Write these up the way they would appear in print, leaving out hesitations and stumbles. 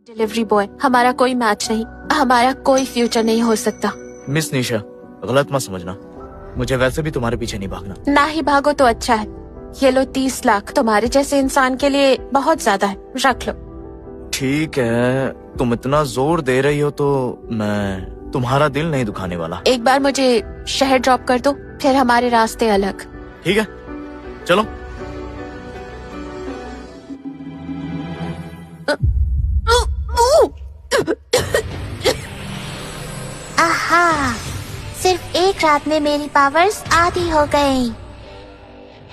Delivery boy, हमारा कोई match नहीं, हमारा कोई फ्यूचर नहीं हो सकता। मिस निशा, गलत मत समझना, मुझे वैसे भी तुम्हारे पीछे नहीं भागना। ना ही भागो तो अच्छा है। ये लो 30 लाख, तुम्हारे जैसे इंसान के लिए बहुत ज्यादा है, रख लो। ठीक है, तुम इतना जोर दे रही हो तो मैं तुम्हारा दिल नहीं दुखाने वाला। एक बार मुझे शहर ड्रॉप कर दो, फिर हमारे रास्ते अलग। ठीक है, चलो। आहा, सिर्फ एक रात में मेरी पावर्स आधी हो गई।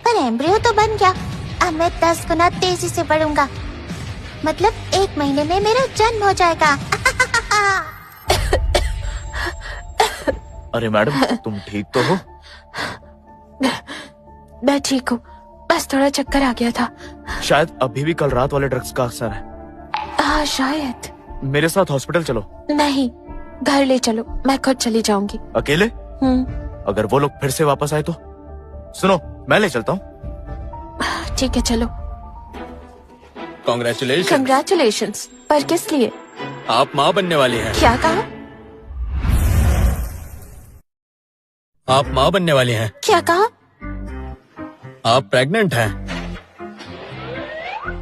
पर एम्ब्रियो तो बन गया, अब मैं 10 गुना तेजी से बढ़ूंगा। मतलब 1 महीने में मेरा जन्म हो जाएगा। अरे मैडम, तुम ठीक तो हो? मैं ठीक हूँ, बस थोड़ा चक्कर आ गया था। शायद अभी भी कल रात वाले ड्रग्स का असर है। हाँ शायद। मेरे साथ हॉस्पिटल चलो। नहीं, घर ले चलो, मैं खुद चली जाऊंगी। अकेले? अगर वो लोग फिर से वापस आए तो? सुनो, मैं ले चलता हूँ। ठीक है, चलो। कांग्रेचुलेशन। कंग्रेचुलेशंस। पर किस लिए? आप माँ बनने वाली हैं। क्या कहा? आप माँ बनने वाली हैं। क्या कहा? आप प्रेग्नेंट हैं।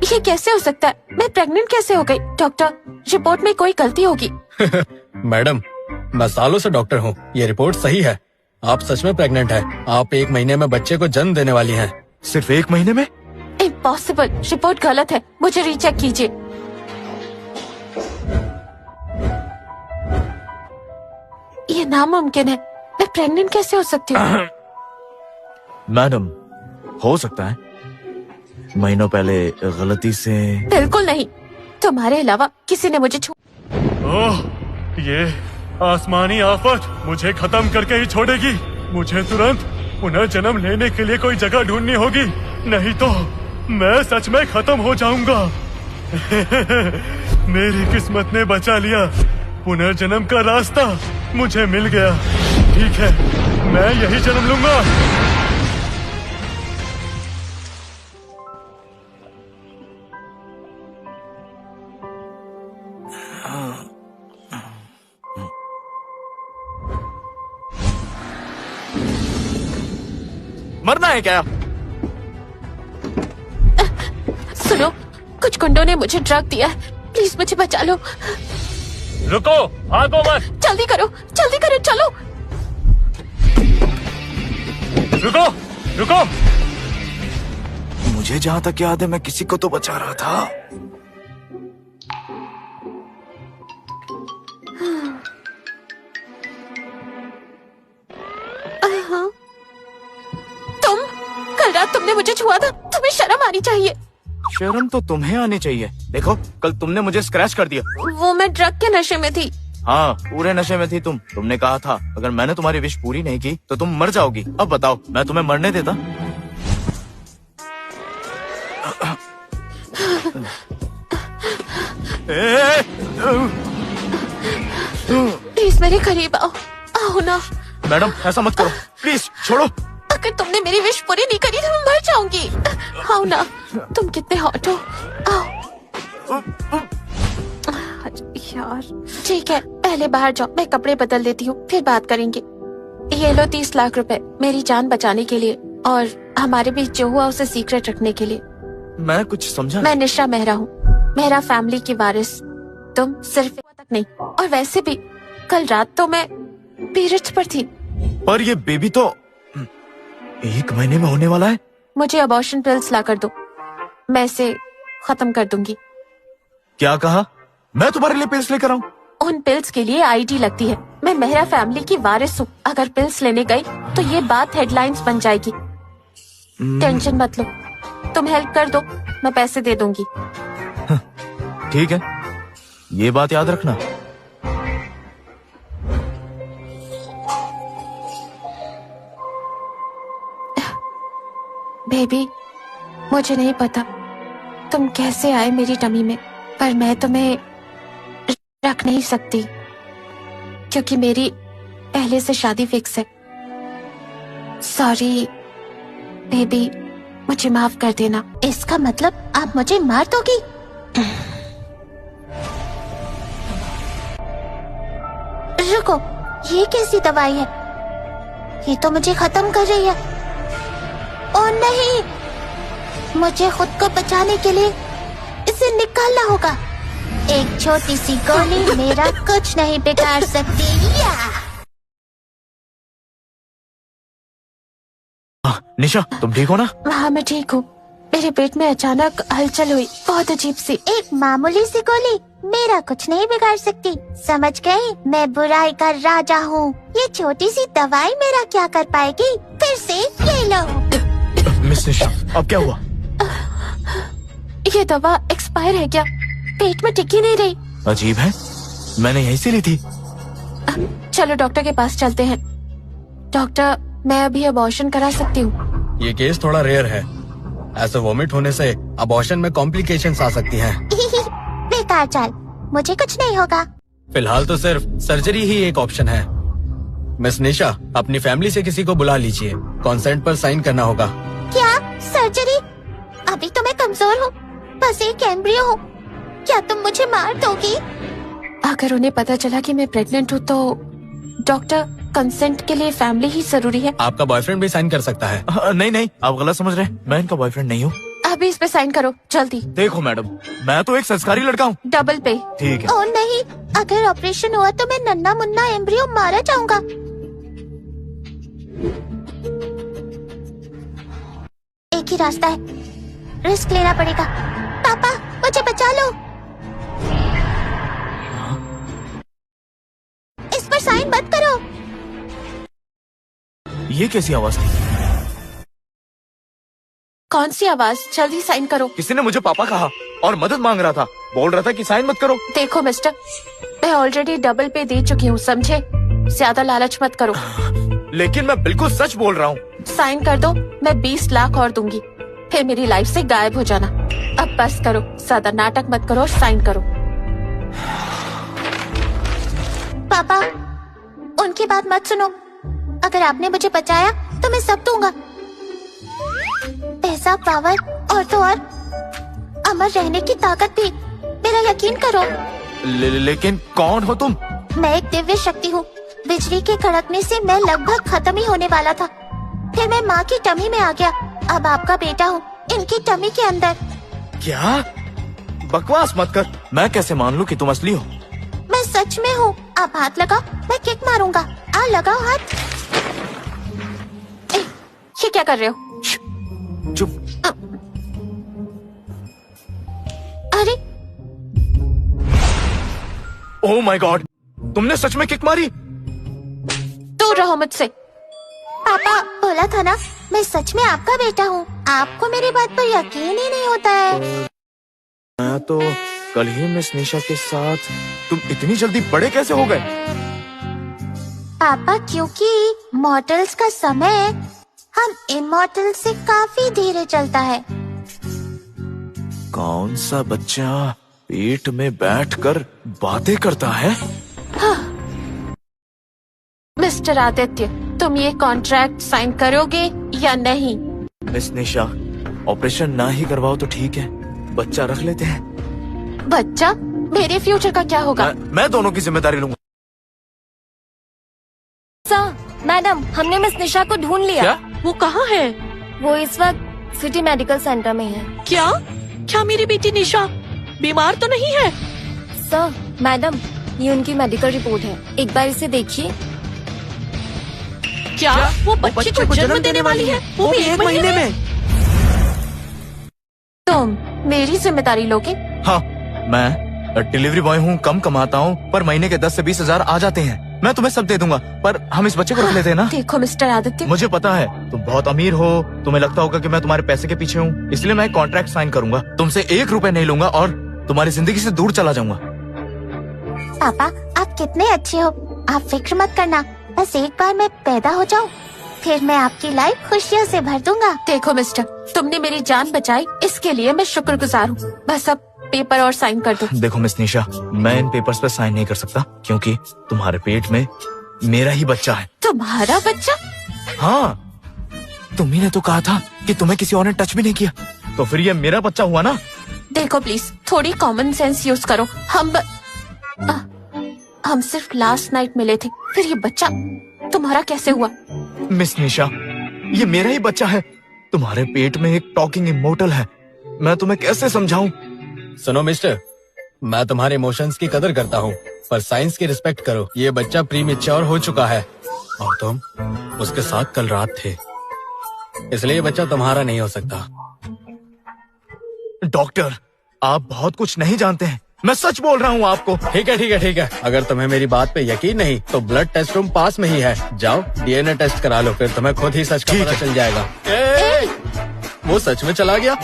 ये कैसे हो सकता है? मैं प्रेग्नेंट कैसे हो गई? डॉक्टर, रिपोर्ट में कोई गलती होगी। मैडम, मैं सालों से डॉक्टर हूँ, ये रिपोर्ट सही है। आप सच में प्रेग्नेंट हैं। आप 1 महीने में बच्चे को जन्म देने वाली हैं। सिर्फ 1 महीने में? इम्पॉसिबल, रिपोर्ट गलत है, मुझे रीचेक कीजिए। ये नामुमकिन है, मैं प्रेग्नेंट कैसे हो सकती हूँ? मैडम, हो सकता है महीनों पहले गलती से। बिल्कुल नहीं, तुम्हारे अलावा किसी ने मुझे ओह, ये आसमानी आफत मुझे खत्म करके ही छोड़ेगी। मुझे तुरंत पुनर्जन्म लेने के लिए कोई जगह ढूंढनी होगी, नहीं तो मैं सच में खत्म हो जाऊंगा। मेरी किस्मत ने बचा लिया, पुनर्जन्म का रास्ता मुझे मिल गया। ठीक है, मैं यही जन्म लूंगा। मरना है क्या? सुनो, कुछ गुंडों ने मुझे ड्रग दिया है, प्लीज मुझे बचा लो। रुको, भागो मत। जल्दी करो, जल्दी करो, चलो। रुको, रुको। मुझे जहाँ तक याद है मैं किसी को तो बचा रहा था। तुम, कल रात तुमने मुझे छुआ था, तुम्हें शर्म आनी चाहिए। शर्म तो तुम्हें आनी चाहिए। देखो, कल तुमने मुझे स्क्रैच कर दिया। वो मैं ड्रग के नशे में थी। हाँ, पूरे नशे में थी तुम। तुमने कहा था अगर मैंने तुम्हारी विश पूरी नहीं की तो तुम मर जाओगी। अब बताओ, मैं तुम्हें मरने देता? प्लीज मेरे करीब आओ, आओ ना। मैडम, ऐसा मत करो, प्लीज छोड़ो। अगर तुमने मेरी विश पूरी नहीं करी तो मैं मर जाऊंगी। आओ ना, तुम कितने हॉट हो, आओ। यार, ठीक है, पहले बाहर जाओ, मैं कपड़े बदल देती हूँ, फिर बात करेंगे। ये लो 30 लाख रुपए, मेरी जान बचाने के लिए और हमारे बीच जो हुआ उसे सीक्रेट रखने के लिए। मैं कुछ समझा। मैं निशा मेहरा हूँ, मेरा फैमिली की वारिस। तुम सिर्फ तक नहीं, और वैसे भी कल रात तो मैं पीरियड्स पर थी। पर ये बेबी तो 1 महीने में होने वाला है। मुझे अबॉर्शन पिल्स ला कर दो, मैं इसे खत्म कर दूंगी। क्या कहा? मैं तुम्हारे लिए पिल्स लेकर आऊं? उन पिल्स के लिए आईडी लगती है। मैं मेहरा फैमिली की वारिस हूँ, अगर पिल्स लेने गई तो ये बात हेडलाइंस बन जाएगी। टेंशन मत लो, तुम हेल्प कर दो, मैं पैसे दे दूंगी। ठीक है, ये बात याद रखना। बेबी, मुझे नहीं पता तुम कैसे आए मेरी टमी में, पर मैं तुम्हें रख नहीं सकती क्योंकि मेरी पहले से शादी फिक्स है। सॉरी बेबी, मुझे माफ कर देना। इसका मतलब आप मुझे मार दोगी? रुको, ये कैसी दवाई है? ये तो मुझे खत्म कर रही है। ओ नहीं, मुझे खुद को बचाने के लिए इसे निकालना होगा। एक छोटी सी गोली मेरा कुछ नहीं बिगाड़ सकती। या! निशा, तुम ठीक हो ना? हाँ मैं ठीक हूँ। मेरे पेट में अचानक हलचल हुई, बहुत अजीब सी। एक मामूली सी गोली मेरा कुछ नहीं बिगाड़ सकती, समझ गई? मैं बुराई का राजा हूँ। ये छोटी सी दवाई मेरा क्या कर पाएगी? फिर से ये लो। मिस निशा, अब क्या हुआ? ये दवा एक्सपायर है क्या? पेट में टिक ही नहीं रही। अजीब है, मैंने यहीं से ली थी। चलो डॉक्टर के पास चलते हैं। डॉक्टर, मैं अभी अबॉर्शन करा सकती हूँ? ये केस थोड़ा रेयर है। ऐसे वॉमिट होने से अबॉर्शन में कॉम्प्लिकेशंस आ सकती हैं। बेकार चाल, मुझे कुछ नहीं होगा। फिलहाल तो सिर्फ सर्जरी ही एक ऑप्शन है। मिस निशा, अपनी फैमिली से किसी को बुला लीजिए। कॉन्सेंट पर साइन करना होगा। क्या सर्जरी? अभी तो मैं कमजोर हूँ, बस एक एम्ब्रियो हूँ। क्या तुम मुझे मार दोगी? अगर उन्हें पता चला कि मैं प्रेग्नेंट हूँ तो डॉक्टर, कंसेंट के लिए फैमिली ही जरूरी है। आपका बॉयफ्रेंड भी साइन कर सकता है। नहीं नहीं, आप गलत समझ रहे हैं। मैं इनका बॉयफ्रेंड नहीं हूँ। अभी इस पे साइन करो जल्दी। देखो मैडम, मैं तो एक संस्कारी लड़का हूँ। डबल पे। ठीक है। ओ नहीं, अगर ऑपरेशन हुआ तो मैं नन्ना मुन्ना एम्ब्रियो मारा जाऊंगा। एक ही रास्ता है, रिस्क लेना पड़ेगा। पापा, मुझे बचा लो। इस पर साइन मत करो। ये कैसी आवाज थी? कौन सी आवाज? जल्दी साइन करो। किसी ने मुझे पापा कहा और मदद मांग रहा था। बोल रहा था कि साइन मत करो। देखो मिस्टर, मैं ऑलरेडी डबल पे दे चुकी हूँ, समझे? ज्यादा लालच मत करो। लेकिन मैं बिल्कुल सच बोल रहा हूँ। साइन कर दो, मैं 20 लाख और दूंगी, फिर मेरी लाइफ से गायब हो जाना। अब बस करो, ज्यादा नाटक मत करो, साइन करो। पापा, उनकी बात मत सुनो। अगर आपने मुझे बचाया तो मैं सब दूंगा। पैसा, पावर और तो और अमर रहने की ताकत भी। मेरा यकीन करो। लेकिन कौन हो तुम? मैं एक दिव्य शक्ति हूँ। बिजली के कड़कने से मैं लगभग खत्म ही होने वाला था, फिर मैं माँ की टमी में आ गया। अब आपका बेटा हूँ इनकी टमी के अंदर। क्या? बकवास मत कर। मैं कैसे मान लूं कि तुम असली हो? मैं सच में हूँ। आप हाथ लगाओ, मैं किक मारूंगा। लगाओ हाथ। ये क्या कर रहे हो? चुप। अरे ओह माय गॉड, तुमने सच में किक मारी? दूर रहो मुझसे। पापा, बोला था ना मैं सच में आपका बेटा हूँ। आपको मेरी बात पर यकीन ही नहीं होता है। मैं तो कल ही मिस निशा के साथ। तुम इतनी जल्दी बड़े कैसे हो गए? पापा, क्योंकि मॉर्टल्स का समय हम इमॉर्टल से काफी धीरे चलता है। कौन सा बच्चा पेट में बैठकर बातें करता है? मिस्टर आदित्य, तुम ये कॉन्ट्रैक्ट साइन करोगे या नहीं? मिस निशा, ऑपरेशन ना ही करवाओ तो ठीक है, बच्चा रख लेते हैं। बच्चा? मेरे फ्यूचर का क्या होगा? मैं दोनों की जिम्मेदारी लूंगा। मैडम, हमने मिस निशा को ढूंढ लिया। क्या? वो कहाँ है? वो इस वक्त सिटी मेडिकल सेंटर में है। क्या? क्या मेरी बेटी निशा बीमार तो नहीं है? सर, मैडम, ये उनकी मेडिकल रिपोर्ट है, एक बार इसे देखिए। क्या वो बच्चे को जन्म देने वाली है? वो भी 1 महीने में? तुम मेरी जिम्मेदारी लोगे? हाँ, मैं डिलीवरी बॉय हूँ, कम कमाता हूँ, पर महीने के 10 से 20 हजार आ जाते हैं। मैं तुम्हें सब दे दूंगा, पर हम इस बच्चे को रख लेते हैं ना? देखो मिस्टर आदित्य, मुझे पता है तुम बहुत अमीर हो, तुम्हें लगता होगा कि मैं तुम्हारे पैसे के पीछे हूँ, इसलिए मैं कॉन्ट्रैक्ट साइन करूंगा। तुमसे 1 रुपए नहीं लूंगा और तुम्हारी जिंदगी से दूर चला जाऊंगा। पापा, आप कितने अच्छे हो। आप फिक्र मत करना, बस एक बार मैं पैदा हो जाऊँ, फिर मैं आपकी लाइफ खुशियों से भर दूंगा। देखो मिस्टर, तुमने मेरी जान बचाई, इसके लिए मैं शुक्रगुजार हूँ। बस अब पेपर और साइन कर दो। देखो मिस निशा, मैं इन पेपर्स पे साइन नहीं कर सकता, क्योंकि तुम्हारे पेट में मेरा ही बच्चा है। तुम्हारा बच्चा? हाँ, तुम्ही ने तो कहा था कि तुम्हें किसी और ने टच भी नहीं किया, तो फिर ये मेरा बच्चा हुआ ना? देखो प्लीज, थोड़ी कॉमन सेंस यूज करो। हम सिर्फ लास्ट नाइट मिले थे, फिर ये बच्चा तुम्हारा कैसे हुआ? मिस निशा, ये मेरा ही बच्चा है। तुम्हारे पेट में एक टॉकिंग इमोर्टल है। मैं तुम्हें कैसे समझाऊं? सुनो मिस्टर, मैं तुम्हारे इमोशंस की कदर करता हूँ, पर साइंस की रिस्पेक्ट करो। ये बच्चा प्री मैच्योर हो चुका है और तुम उसके साथ कल रात थे, इसलिए ये बच्चा तुम्हारा नहीं हो सकता। डॉक्टर, आप बहुत कुछ नहीं जानते हैं। मैं सच बोल रहा हूँ आपको। ठीक है ठीक है ठीक है, अगर तुम्हें मेरी बात पे यकीन नहीं तो ब्लड टेस्ट रूम पास में ही है, जाओ डीएनए टेस्ट करा लो, फिर तुम्हें खुद ही सच का पता चल जाएगा। वो सच में चला गया?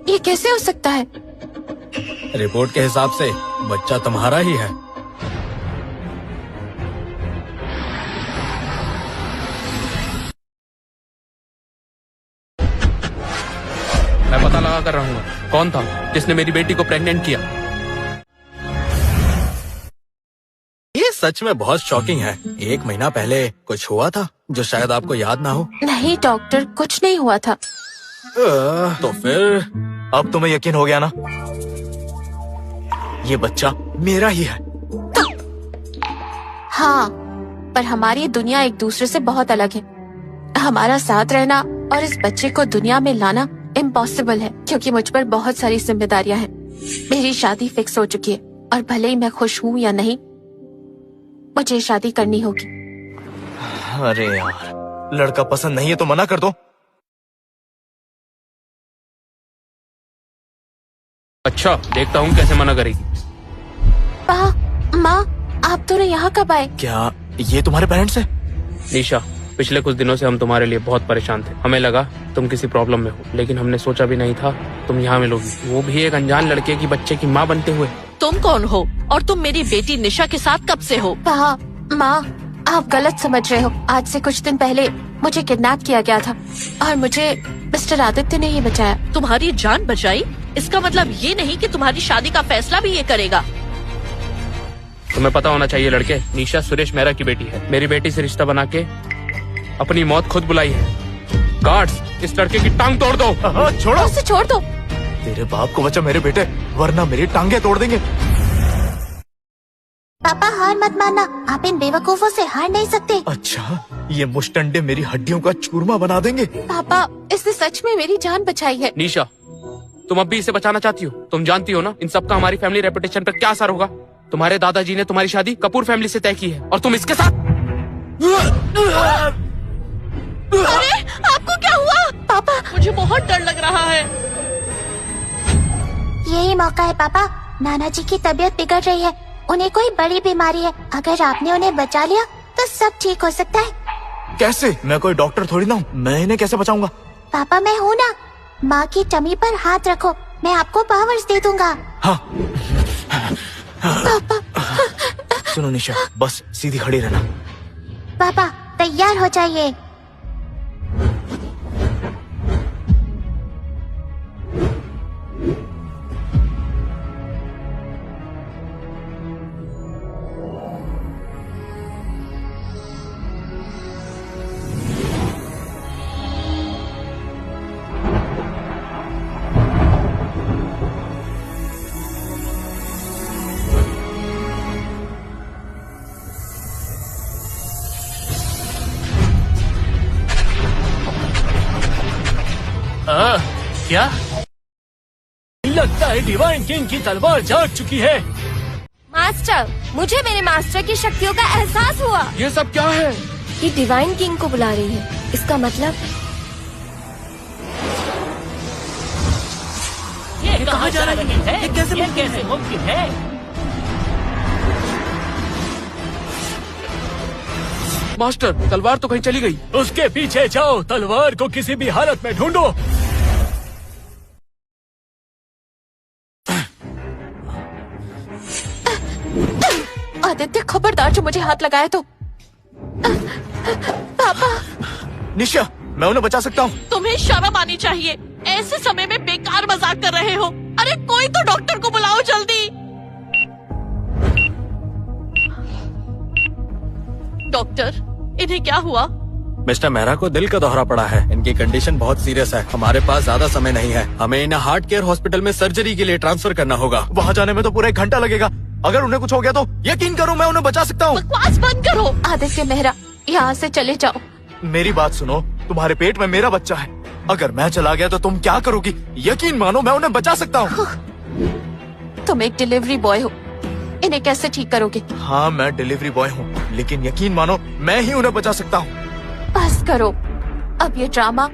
ये कैसे हो सकता है? रिपोर्ट के हिसाब से बच्चा तुम्हारा ही है। मैं पता लगा कर रहूंगा कौन था जिसने मेरी बेटी को प्रेग्नेंट किया। ये सच में बहुत शॉकिंग है। 1 महीना पहले कुछ हुआ था जो शायद आपको याद ना हो। नहीं डॉक्टर, कुछ नहीं हुआ था। तो फिर अब तुम्हें यकीन हो गया ना? ये बच्चा मेरा ही है। हाँ, पर हमारी दुनिया एक दूसरे से बहुत अलग है। हमारा साथ रहना और इस बच्चे को दुनिया में लाना इम्पॉसिबल है, क्योंकि मुझ पर बहुत सारी जिम्मेदारियां हैं। मेरी शादी फिक्स हो चुकी है और भले ही मैं खुश हूँ या नहीं, मुझे शादी करनी होगी। अरे यार, लड़का पसंद नहीं है तो मना कर दो। अच्छा, देखता हूँ कैसे मना करेगी। माँ, आप दोनों यहाँ कब आए? क्या ये तुम्हारे पेरेंट्स हैं? निशा, पिछले कुछ दिनों से हम तुम्हारे लिए बहुत परेशान थे। हमें लगा तुम किसी प्रॉब्लम में हो, लेकिन हमने सोचा भी नहीं था तुम यहाँ मिलोगी, वो भी एक अनजान लड़के की बच्चे की माँ बनते हुए। तुम कौन हो और तुम मेरी बेटी निशा के साथ कब से हो? माँ, आप गलत समझ रहे हो। आज से कुछ दिन पहले मुझे किडनैप किया गया था और मुझे मिस्टर आदित्य ने ही बचाया। तुम्हारी जान बचाई? इसका मतलब ये नहीं कि तुम्हारी शादी का फैसला भी ये करेगा। तुम्हें पता होना चाहिए लड़के, निशा सुरेश मेहरा की बेटी है। मेरी बेटी से रिश्ता बना के अपनी मौत खुद बुलाई है। गार्ड्स, इस लड़के की टांग तोड़ दो। छोड़ो उसे, छोड़ दो। तेरे बाप को बचा मेरे बेटे, वरना मेरी टांगे तोड़ देंगे। पापा हार मत मानना, आप इन बेवकूफों से हार नहीं सकते। अच्छा, ये मुश्तंडे मेरी हड्डियों का चूरमा बना देंगे। पापा, इसने सच में मेरी जान बचाई है। निशा, तुम अब भी इसे बचाना चाहती हो? तुम जानती हो ना इन सब का हमारी फैमिली रेपुटेशन पर क्या असर होगा। तुम्हारे दादाजी ने तुम्हारी शादी कपूर फैमिली से तय की है और तुम इसके साथ। अरे, आपको क्या हुआ? पापा, मुझे बहुत डर लग रहा है। यही मौका है पापा, नाना जी की तबीयत बिगड़ रही है, उन्हें कोई बड़ी बीमारी है। अगर आपने उन्हें बचा लिया तो सब ठीक हो सकता है। कैसे? मैं कोई डॉक्टर थोड़ी ना हूँ, मैं इन्हें कैसे बचाऊंगा? पापा मैं हूँ ना, माँ की टमी पर हाथ रखो, मैं आपको पावर्स दे दूंगा। हाँ। सुनो निशा, बस सीधी खड़ी रहना। पापा तैयार हो जाइए। क्या लगता है डिवाइन किंग की तलवार जाग चुकी है। मास्टर, मुझे मेरे मास्टर की शक्तियों का एहसास हुआ। ये सब क्या है? ये डिवाइन किंग को बुला रही है। इसका मतलब ये कहाँ जा रही है? ये कैसे मुमकिन है? मास्टर, तलवार तो कहीं चली गई। उसके पीछे जाओ, तलवार को किसी भी हालत में ढूंढो। आदित्य, खबरदार जो मुझे हाथ लगाए तो। पापा। निशा, मैं उन्हें बचा सकता हूँ। तुम्हें शर्म आनी चाहिए, ऐसे समय में बेकार मजाक कर रहे हो। अरे कोई तो डॉक्टर को बुलाओ जल्दी। डॉक्टर, इन्हें क्या हुआ? मिस्टर मेहरा को दिल का दौरा पड़ा है। इनकी कंडीशन बहुत सीरियस है। हमारे पास ज्यादा समय नहीं है। हमें इन्हें हार्ट केयर हॉस्पिटल में सर्जरी के लिए ट्रांसफर करना होगा। वहाँ जाने में तो पूरा 1 घंटा लगेगा। अगर उन्हें कुछ हो गया तो यकीन करो मैं उन्हें बचा सकता हूँ। बकवास बंद करो। आदित्य मेहरा, यहाँ से चले जाओ। मेरी बात सुनो, तुम्हारे पेट में मेरा बच्चा है। अगर मैं चला गया तो तुम क्या करोगी? यकीन मानो मैं उन्हें बचा सकता हूँ। तुम एक डिलीवरी बॉय हो, इन्हें कैसे ठीक करोगे? हाँ मैं डिलीवरी बॉय हूँ, लेकिन यकीन मानो मैं ही उन्हें बचा सकता हूँ। बस करो, अब ये ड्रामा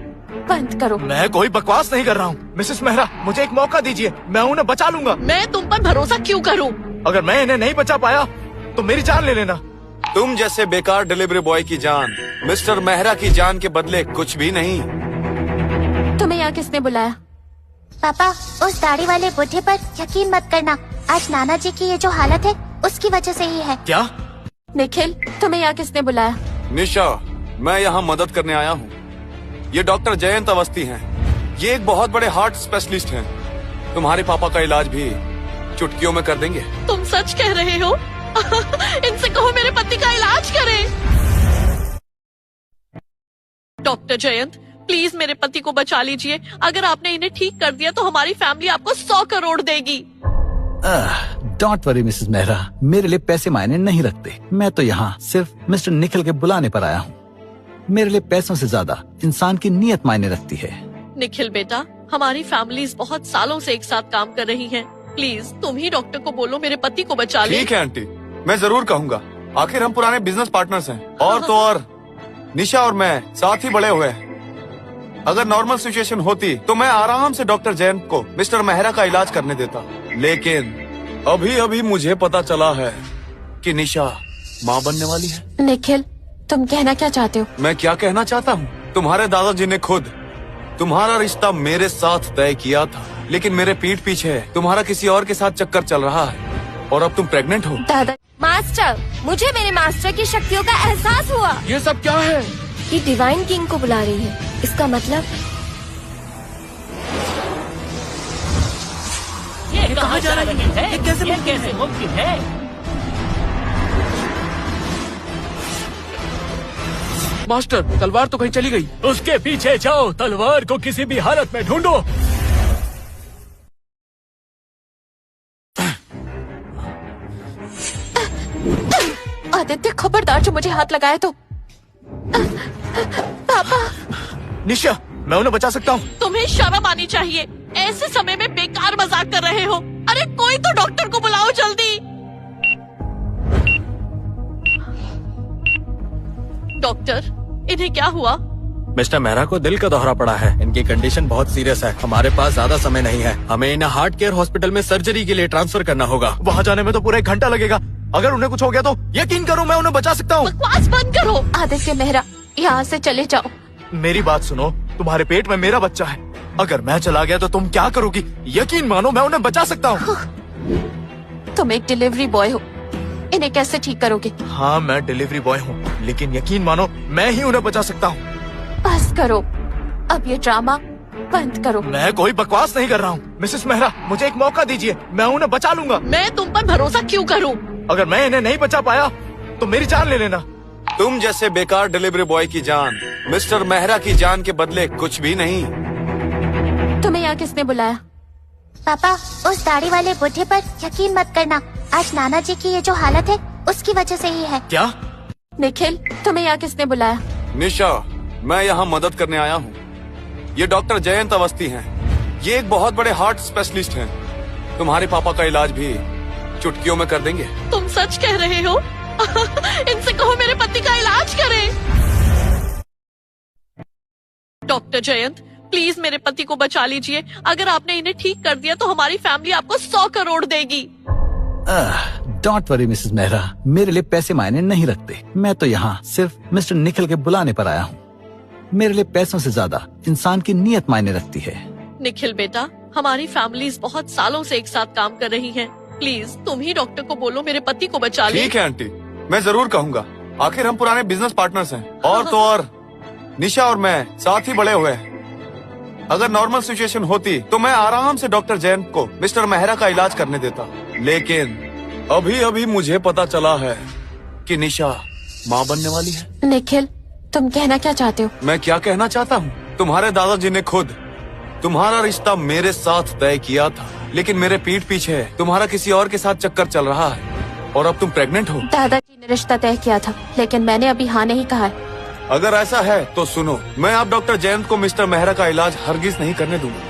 बंद करो। मैं कोई बकवास नहीं कर रहा हूँ। मिसेस मेहरा, मुझे एक मौका दीजिए, मैं उन्हें बचा लूंगा। मैं तुम पर भरोसा क्यों करूं? अगर मैं इन्हें नहीं बचा पाया तो मेरी जान ले लेना। तुम जैसे बेकार डिलीवरी बॉय की जान मिस्टर मेहरा की जान के बदले कुछ भी नहीं। तुम्हें यहाँ किसने बुलाया? पापा, उस दाढ़ी वाले बूढ़े पर यकीन मत करना। आज नाना जी की ये जो हालत है उसकी वजह से ही है। क्या? निखिल, तुम्हें यहाँ किसने बुलाया? निशा, मैं यहाँ मदद करने आया हूँ। ये डॉक्टर जयंत अवस्थी हैं। ये एक बहुत बड़े हार्ट स्पेशलिस्ट हैं। तुम्हारे पापा का इलाज भी चुटकियों में कर देंगे। तुम सच कह रहे हो? इनसे कहो मेरे पति का इलाज करें। डॉक्टर जयंत, प्लीज मेरे पति को बचा लीजिए। अगर आपने इन्हें ठीक कर दिया तो हमारी फैमिली आपको 100 करोड़ देगी। डोंट वरी मिसेस मेहरा, मेरे लिए पैसे मायने नहीं रखते। मैं तो यहाँ सिर्फ मिस्टर निखिल के बुलाने पर आया हूँ। मेरे लिए पैसों से ज्यादा इंसान की नीयत मायने रखती है। निखिल बेटा, हमारी फैमिलीज बहुत सालों से एक साथ काम कर रही हैं। प्लीज तुम ही डॉक्टर को बोलो मेरे पति को बचा ले। ठीक है आंटी, मैं जरूर कहूँगा। आखिर हम पुराने बिजनेस पार्टनर्स हैं। और तो और निशा और मैं साथ ही बड़े हुए हैं। अगर नॉर्मल सिचुएशन होती तो मैं आराम से डॉक्टर जयंत को मिस्टर मेहरा का इलाज करने देता, लेकिन अभी अभी मुझे पता चला है कि निशा माँ बनने वाली है। निखिल, तुम कहना क्या चाहते हो? मैं क्या कहना चाहता हूँ, तुम्हारे दादाजी ने खुद तुम्हारा रिश्ता मेरे साथ तय किया था, लेकिन मेरे पीठ पीछे तुम्हारा किसी और के साथ चक्कर चल रहा है और अब तुम प्रेग्नेंट हो। दादा, मास्टर, मुझे मेरे मास्टर की शक्तियों का एहसास हुआ। ये सब क्या है? ये डिवाइन किंग को बुला रही है। इसका मतलब ये कहाँ जा रही है? ये कैसे मुमकिन है? मास्टर, तलवार तो कहीं चली गई। उसके पीछे जाओ, तलवार को किसी भी हालत में ढूंढो। आदित्य, खबरदार जो मुझे हाथ लगाए तो। पापा। निशा, मैं उन्हें बचा सकता हूँ। तुम्हें शर्म आनी चाहिए। ऐसे समय में बेकार मजाक कर रहे हो। अरे कोई तो डॉक्टर को बुलाओ जल्दी। डॉक्टर, इन्हें क्या हुआ? मिस्टर मेहरा को दिल का दौरा पड़ा है। इनकी कंडीशन बहुत सीरियस है। हमारे पास ज्यादा समय नहीं है। हमें इन्हें हार्ट केयर हॉस्पिटल में सर्जरी के लिए ट्रांसफर करना होगा। वहाँ जाने में तो पूरा 1 घंटा लगेगा। अगर उन्हें कुछ हो गया तो यकीन करो मैं उन्हें बचा सकता हूँ। बकवास बंद करो। आदित्य मेहरा, यहाँ से चले जाओ। मेरी बात सुनो, तुम्हारे पेट में मेरा बच्चा है। अगर मैं चला गया तो तुम क्या करोगी? यकीन मानो मैं उन्हें बचा सकता हूँ। तुम एक डिलीवरी बॉय हो, इन्हें कैसे ठीक करोगे? हाँ मैं डिलीवरी बॉय हूँ, लेकिन यकीन मानो मैं ही उन्हें बचा सकता हूँ। बस करो, अब ये ड्रामा बंद करो। मैं कोई बकवास नहीं कर रहा हूँ। मिसेस मेहरा, मुझे एक मौका दीजिए, मैं उन्हें बचा लूंगा। मैं तुम पर भरोसा क्यों करूं? अगर मैं इन्हें नहीं बचा पाया तो मेरी जान ले लेना। तुम जैसे बेकार डिलीवरी बॉय की जान मिस्टर मेहरा की जान के बदले कुछ भी नहीं। तुम्हें यहाँ किसने बुलाया? पापा, उस दाढ़ी वाले बूढ़े पर यकीन मत करना। आज नाना जी की ये जो हालत है उसकी वजह से ही है। क्या? निखिल, तुम्हें यहाँ किसने बुलाया? निशा, मैं यहाँ मदद करने आया हूँ। ये डॉक्टर जयंत अवस्थी हैं। ये एक बहुत बड़े हार्ट स्पेशलिस्ट हैं। तुम्हारे पापा का इलाज भी चुटकियों में कर देंगे। तुम सच कह रहे हो? इनसे कहो मेरे पति का इलाज करें। डॉक्टर जयंत, प्लीज मेरे पति को बचा लीजिए। अगर आपने इन्हें ठीक कर दिया तो हमारी फैमिली आपको 100 करोड़ देगी। डोंट वरी मिसेस मेहरा, मेरे लिए पैसे मायने नहीं रखते। मैं तो यहाँ सिर्फ मिस्टर निखिल के बुलाने पर आया हूँ। मेरे लिए पैसों से ज्यादा इंसान की नीयत मायने रखती है। निखिल बेटा, हमारी फैमिलीज बहुत सालों से एक साथ काम कर रही हैं। प्लीज तुम ही डॉक्टर को बोलो मेरे पति को बचा ले। ठीक है आंटी, मैं जरूर कहूँगा। आखिर हम पुराने बिजनेस पार्टनर्स हैं। और तो और निशा और मैं साथ ही बड़े हुए हैं। अगर नॉर्मल सिचुएशन होती तो मैं आराम से डॉक्टर जयंत को मिस्टर मेहरा का इलाज करने देता, लेकिन अभी अभी मुझे पता चला है कि निशा माँ बनने वाली है। निखिल, तुम कहना क्या चाहते हो? मैं क्या कहना चाहता हूँ, तुम्हारे दादाजी ने खुद तुम्हारा रिश्ता मेरे साथ तय किया था, लेकिन मेरे पीठ पीछे तुम्हारा किसी और के साथ चक्कर चल रहा है और अब तुम प्रेग्नेंट हो। दादाजी ने रिश्ता तय किया था, लेकिन मैंने अभी हाँ नहीं कहा है। अगर ऐसा है तो सुनो, मैं अब डॉक्टर जयंत को मिस्टर मेहरा का इलाज हरगिज नहीं करने दूंगा।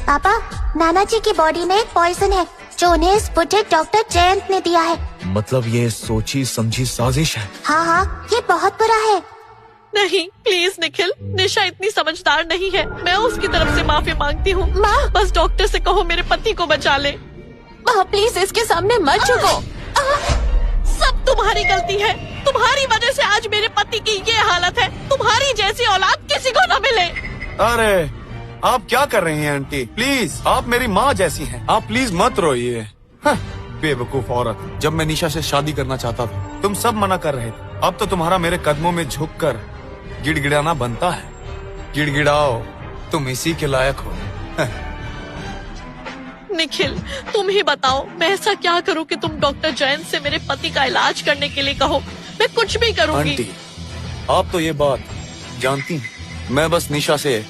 पापा, नाना जी की बॉडी में एक पॉइजन है जो उन्हें इस बुढ़े डॉक्टर जयंत ने दिया है। मतलब ये सोची समझी साजिश है। हाँ हाँ, ये बहुत बुरा है। नहीं प्लीज निखिल, निशा इतनी समझदार नहीं है। मैं उसकी तरफ से माफी मांगती हूँ। माँ, बस डॉक्टर से कहो मेरे पति को बचा ले। माँ प्लीज इसके सामने मत झुको। सब तुम्हारी गलती है। तुम्हारी वजह से आज मेरे पति की ये हालत है। तुम्हारी जैसी औलाद किसी को न मिले। अरे आप क्या कर रही हैं आंटी? प्लीज, आप मेरी माँ जैसी हैं। आप प्लीज मत रोइए। बेवकूफ औरत, जब मैं निशा से शादी करना चाहता था तुम सब मना कर रहे थे। अब तो तुम्हारा मेरे कदमों में झुककर गिड़गिड़ाना बनता है। गिड़गिड़ाओ, तुम इसी के लायक हो। निखिल तुम ही बताओ, मैं ऐसा क्या करूं कि तुम डॉक्टर जयंत से मेरे पति का इलाज करने के लिए कहो। मैं कुछ भी करूंगी। आंटी, आप तो ये बात जानती हैं, मैं बस निशा से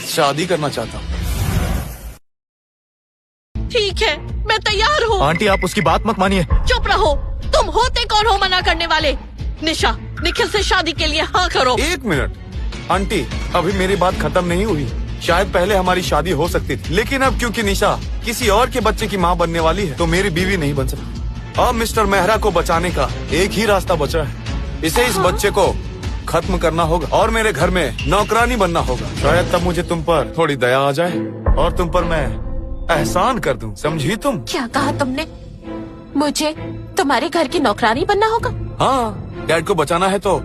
शादी करना चाहता हूँ। ठीक है, मैं तैयार हूँ। आंटी आप उसकी बात मत मानिए। चुप रहो। तुम होते कौन हो मना करने वाले? निशा, निखिल से शादी के लिए हाँ करो। एक मिनट आंटी, अभी मेरी बात खत्म नहीं हुई। शायद पहले हमारी शादी हो सकती थी, लेकिन अब क्योंकि निशा किसी और के बच्चे की माँ बनने वाली है तो मेरी बीवी नहीं बन सकती। अब मिस्टर मेहरा को बचाने का एक ही रास्ता बचा है। इसे इस बच्चे को खत्म करना होगा और मेरे घर में नौकरानी बनना होगा। शायद तब मुझे तुम पर थोड़ी दया आ जाए और तुम पर मैं एहसान कर दूं। समझी तुम? क्या कहा तुमने? मुझे तुम्हारे घर की नौकरानी बनना होगा? हाँ, डैड को बचाना है तो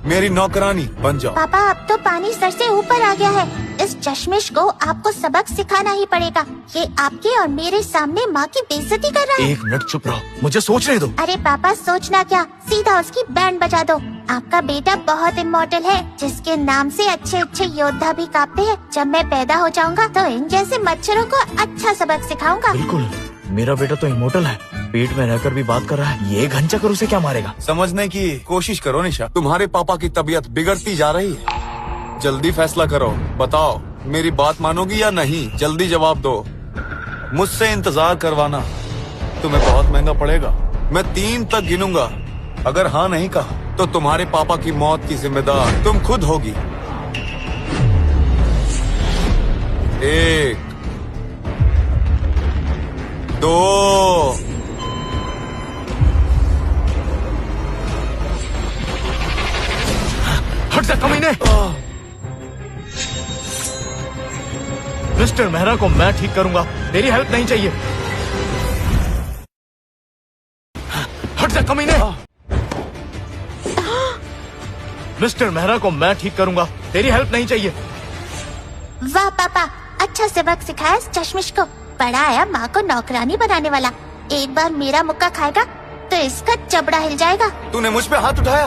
मेरी नौकरानी बन जाओ। पापा, अब तो पानी सर से ऊपर आ गया है। इस चश्मिश को आपको सबक सिखाना ही पड़ेगा। ये आपके और मेरे सामने माँ की बेइज्जती कर रहा है। एक मिनट चुप रहो, मुझे सोचने दो। अरे पापा, सोचना क्या, सीधा उसकी बैंड बजा दो। आपका बेटा बहुत इमॉर्टल है, जिसके नाम से अच्छे अच्छे योद्धा भी कांपते हैं। जब मैं पैदा हो जाऊंगा तो इन जैसे मच्छरों को अच्छा सबक सिखाऊंगा। बिल्कुल, मेरा बेटा तो इमोर्टल है, पेट में रहकर भी बात कर रहा है। ये घंचकर उसे क्या मारेगा? समझने की कोशिश करो निशा, तुम्हारे पापा की तबीयत बिगड़ती जा रही है। जल्दी फैसला करो, बताओ मेरी बात मानोगी या नहीं? जल्दी जवाब दो। मुझसे इंतजार करवाना तुम्हें बहुत महंगा पड़ेगा। मैं 3 तक गिनूंगा, अगर हाँ नहीं कहा तो तुम्हारे पापा की मौत की जिम्मेदार तुम खुद होगी। 1, 2, हट जा कमीने। मिस्टर मेहरा को मैं ठीक करूंगा, तेरी हेल्प नहीं चाहिए। हट जा कमीने। मिस्टर मेहरा को मैं ठीक करूंगा, तेरी हेल्प नहीं चाहिए। वाह पापा, अच्छा सबक सिखाया इस चश्मिश को। बड़ा आया माँ को नौकरानी बनाने वाला। एक बार मेरा मुक्का खाएगा तो इसका जबड़ा हिल जाएगा। तूने मुझ पे हाथ उठाया?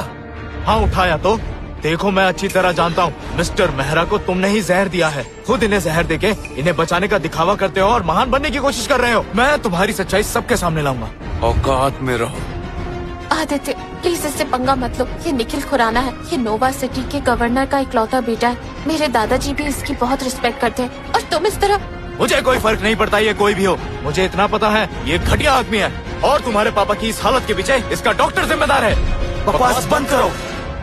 हाँ उठाया तो। देखो मैं अच्छी तरह जानता हूँ, मिस्टर मेहरा को तुमने ही जहर दिया है। खुद इन्हें जहर देके इन्हें बचाने का दिखावा करते हो और महान बनने की कोशिश कर रहे हो। मैं तुम्हारी सच्चाई सबके सामने लाऊंगा। औकात में रहो। आदित्य प्लीज इससे पंगा मत लो। ये निखिल खुराना है, ये नोवा सिटी के गवर्नर का इकलौता बेटा है। मेरे दादाजी भी इसकी बहुत रिस्पेक्ट करते हैं और तुम इस तरह। मुझे कोई फर्क नहीं पड़ता ये कोई भी हो, मुझे इतना पता है ये घटिया आदमी है और तुम्हारे पापा की इस हालत के पीछे इसका डॉक्टर जिम्मेदार है। बकवास बंद करो।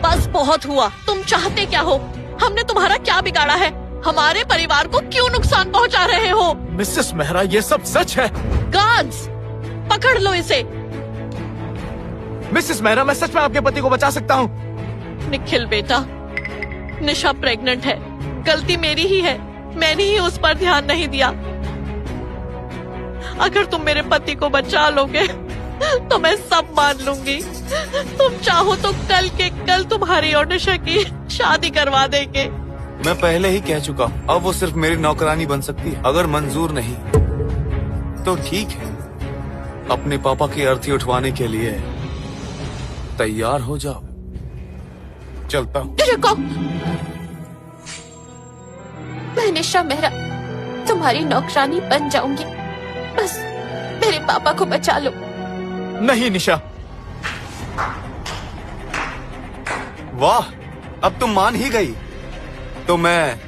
बस बहुत हुआ। तुम चाहते क्या हो? हमने तुम्हारा क्या बिगाड़ा है? हमारे परिवार को क्यों नुकसान पहुंचा रहे हो? मिसेस मेहरा ये सब सच है। गार्ड्स, पकड़ लो इसे। मिसेस मेहरा मैं सच में आपके पति को बचा सकता हूँ। निखिल बेटा, निशा प्रेग्नेंट है, गलती मेरी ही है। मैंने ही उस पर ध्यान नहीं दिया। अगर तुम मेरे पति को बचा लोगे तो मैं सब मान लूंगी। तुम चाहो तो कल के कल तुम्हारी और निशा की शादी करवा देंगे। मैं पहले ही कह चुका हूँ, अब वो सिर्फ मेरी नौकरानी बन सकती है। अगर मंजूर नहीं तो ठीक है, अपने पापा की अर्थी उठवाने के लिए तैयार हो जाओ। चलता हूँ। रुको, मैं निशा मेहरा तुम्हारी नौकरानी बन जाऊंगी। बस मेरे पापा को बचा लो। नहीं निशा, वाह, अब तुम मान ही गई तो मैं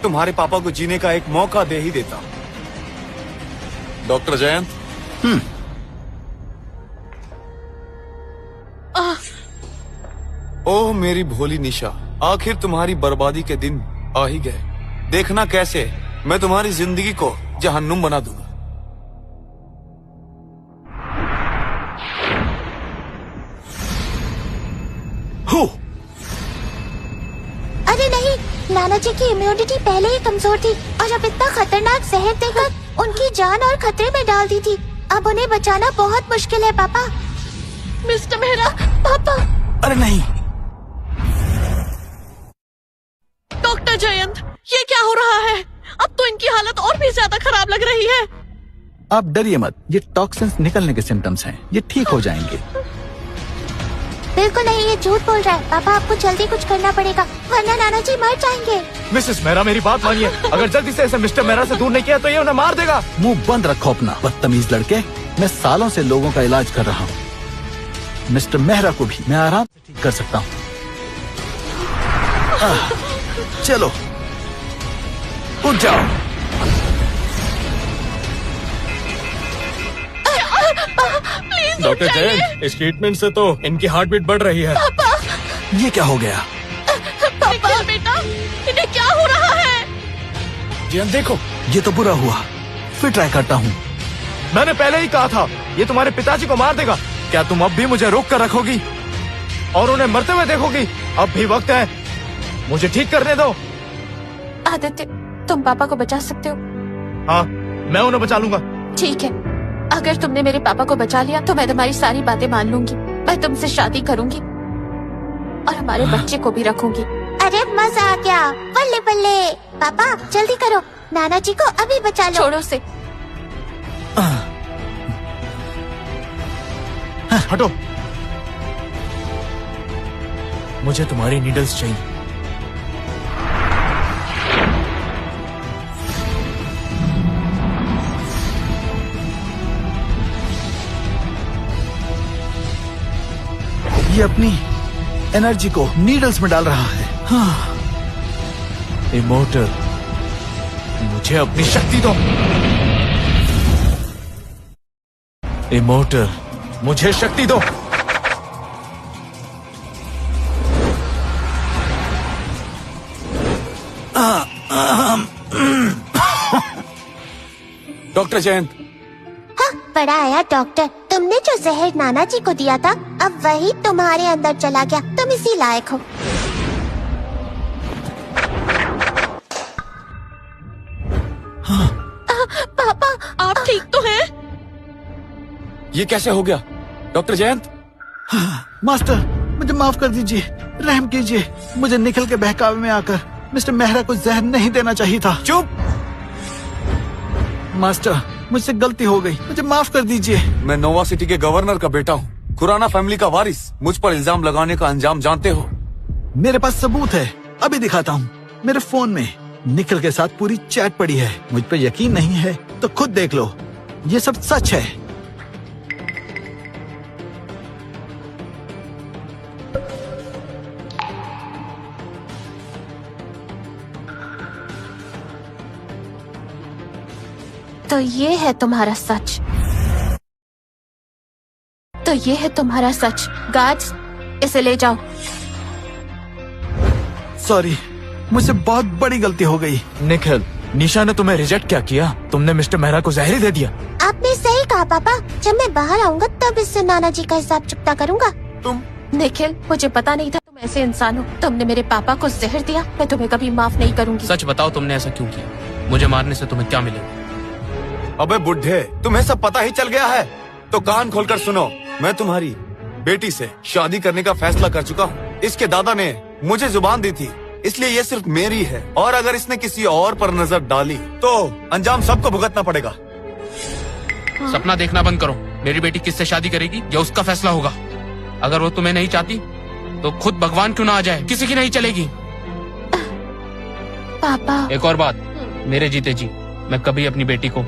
तुम्हारे पापा को जीने का एक मौका दे ही देता। डॉक्टर जयंत। ओह मेरी भोली निशा, आखिर तुम्हारी बर्बादी के दिन आ ही गए। देखना कैसे मैं तुम्हारी जिंदगी को जहन्नुम बना दूंगा। अरे नहीं, नाना जी की इम्यूनिटी पहले ही कमजोर थी और अब इतना खतरनाक जहर देकर उनकी जान और खतरे में डाल दी थी। अब उन्हें बचाना बहुत मुश्किल है पापा। मिस्टर मेहरा, पापा। अरे नहीं। डॉक्टर जयंत, ये क्या हो रहा है? अब तो इनकी हालत और भी ज्यादा खराब लग रही है। आप डरिए मत, ये टॉक्सिन्स निकलने के सिम्टम्स हैं, ये ठीक हो जाएंगे। बिल्कुल नहीं, ये झूठ बोल रहा है। पापा आपको जल्दी कुछ करना पड़ेगा वरना नाना जी मर जाएंगे। मिसेस मेहरा, मेरी बात मानिए। अगर जल्दी से इसे मिस्टर मेहरा से दूर नहीं किया तो ये उन्हें मार देगा। मुंह बंद रखो अपना, बदतमीज लड़के। मैं सालों से लोगों का इलाज कर रहा हूँ। मिस्टर मेहरा को भी मैं आराम से ठीक कर सकता हूँ। चलो उठ जाओ। डॉक्टर जयंत, इस ट्रीटमेंट से तो इनकी हार्ट बीट बढ़ रही है। ये क्या हो गया? निखिल बेटा, इन्हें क्या हो रहा है? जयंत देखो, ये तो बुरा हुआ। फिर ट्राई करता हूँ। मैंने पहले ही कहा था ये तुम्हारे पिताजी को मार देगा। क्या तुम अब भी मुझे रोक कर रखोगी और उन्हें मरते हुए देखोगी? अब भी वक्त है, मुझे ठीक करने दो। आदित्य, तुम पापा को बचा सकते हो? हाँ, मैं उन्हें बचा लूंगा। ठीक है, अगर तुमने मेरे पापा को बचा लिया तो मैं तुम्हारी सारी बातें मान लूंगी। मैं तुमसे शादी करूंगी और हमारे बच्चे को भी रखूंगी। अरे मजा आ गया, बल्ले बल्ले। पापा जल्दी करो, नाना जी को अभी बचा लो। छोड़ो से। हटो, मुझे तुम्हारी नीडल्स चाहिए। ये अपनी एनर्जी को नीडल्स में डाल रहा है। हाँ। इमोर्टल, मुझे अपनी शक्ति दो। इमोर्टल, मुझे शक्ति दो। डॉक्टर जयंत। हाँ, बड़ा आया डॉक्टर। तुमने जो जहर नाना जी को दिया था अब वही तुम्हारे अंदर चला गया। तुम इसी लायक हो। पापा, आप ठीक तो हैं? ये कैसे हो गया डॉक्टर जयंत? मास्टर, मुझे माफ कर दीजिए, रहम कीजिए। मुझे निखिल के बहकावे में आकर मिस्टर मेहरा को जहर नहीं देना चाहिए था। चुप। मास्टर, मुझसे गलती हो गई, मुझे माफ कर दीजिए। मैं नोवा सिटी के गवर्नर का बेटा हूँ, खुराना फैमिली का वारिस। मुझ पर इल्जाम लगाने का अंजाम जानते हो? मेरे पास सबूत है, अभी दिखाता हूँ। मेरे फोन में निखिल के साथ पूरी चैट पड़ी है। मुझ पर यकीन नहीं है तो खुद देख लो, ये सब सच है। तो ये है तुम्हारा सच। तो ये है तुम्हारा सच। गार्ड्स, इसे ले जाओ। सॉरी, मुझसे बहुत बड़ी गलती हो गई। निखिल, निशा ने तुम्हें रिजेक्ट क्या किया? तुमने मिस्टर मेहरा को जहर ही दे दिया। आपने सही कहा पापा। जब मैं बाहर आऊंगा तब इससे नाना जी का हिसाब चुकता करूंगा। तुम? निखिल, मुझे पता नहीं था तुम ऐसे इंसान हो। तुमने मेरे पापा को जहर दिया, मैं तुम्हें कभी माफ नहीं करूंगी। सच बताओ, तुमने ऐसा क्यों किया? मुझे मारने से तुम्हें क्या मिलेगा? अबे बुढ़े, तुम्हें सब पता ही चल गया है तो कान खोलकर सुनो। मैं तुम्हारी बेटी से शादी करने का फैसला कर चुका हूँ। इसके दादा ने मुझे जुबान दी थी, इसलिए ये सिर्फ मेरी है। और अगर इसने किसी और पर नजर डाली तो अंजाम सबको भुगतना पड़ेगा। सपना देखना बंद करो। मेरी बेटी किससे शादी करेगी ये उसका फैसला होगा। अगर वो तुम्हें नहीं चाहती तो खुद भगवान क्यों ना आ जाए, किसी की नहीं चलेगी। पापा, एक और बात, मेरे जीते जी मैं कभी अपनी बेटी को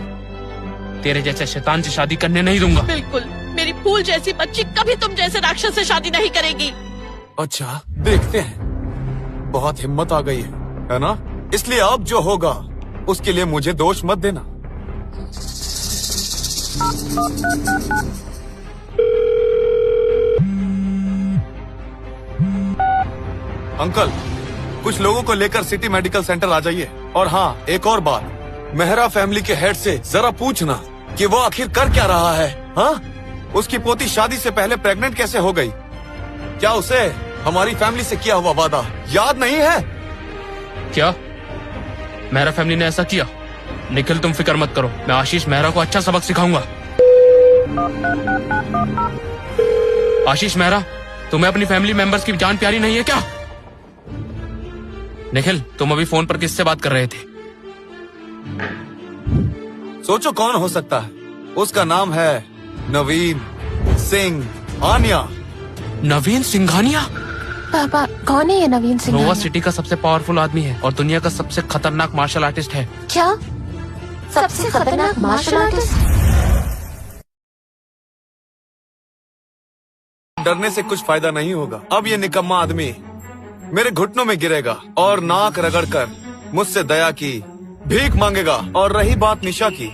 तेरे जैसे शैतान से शादी करने नहीं दूंगा। बिल्कुल, मेरी फूल जैसी बच्ची कभी तुम जैसे राक्षस से शादी नहीं करेगी। अच्छा, देखते हैं। बहुत हिम्मत आ गई है ना? इसलिए अब जो होगा उसके लिए मुझे दोष मत देना। अंकल, कुछ लोगों को लेकर सिटी मेडिकल सेंटर आ जाइए। और हाँ, एक और बात, मेहरा फैमिली के हेड से जरा पूछना कि वो आखिर कर क्या रहा है। हाँ, उसकी पोती शादी से पहले प्रेग्नेंट कैसे हो गई? क्या उसे हमारी फैमिली से किया हुआ वादा याद नहीं है? क्या मेहरा फैमिली ने ऐसा किया? निखिल, तुम फिक्र मत करो, मैं आशीष मेहरा को अच्छा सबक सिखाऊंगा। आशीष मेहरा, तुम्हें अपनी फैमिली मेंबर्स की जान प्यारी नहीं है क्या? निखिल, तुम अभी फोन पर किससे बात कर रहे थे? सोचो कौन हो सकता है। उसका नाम है नवीन सिंह आनिया। नवीन सिंघानिया? पापा, कौन है ये नवीन सिंह? नोवा सिटी का सबसे पावरफुल आदमी है और दुनिया का सबसे खतरनाक मार्शल आर्टिस्ट है। क्या? सबसे खतरनाक मार्शल आर्टिस्ट? डरने से कुछ फायदा नहीं होगा। अब ये निकम्मा आदमी मेरे घुटनों में गिरेगा और नाक रगड़कर मुझसे दया की भीख मांगेगा। और रही बात निशा की,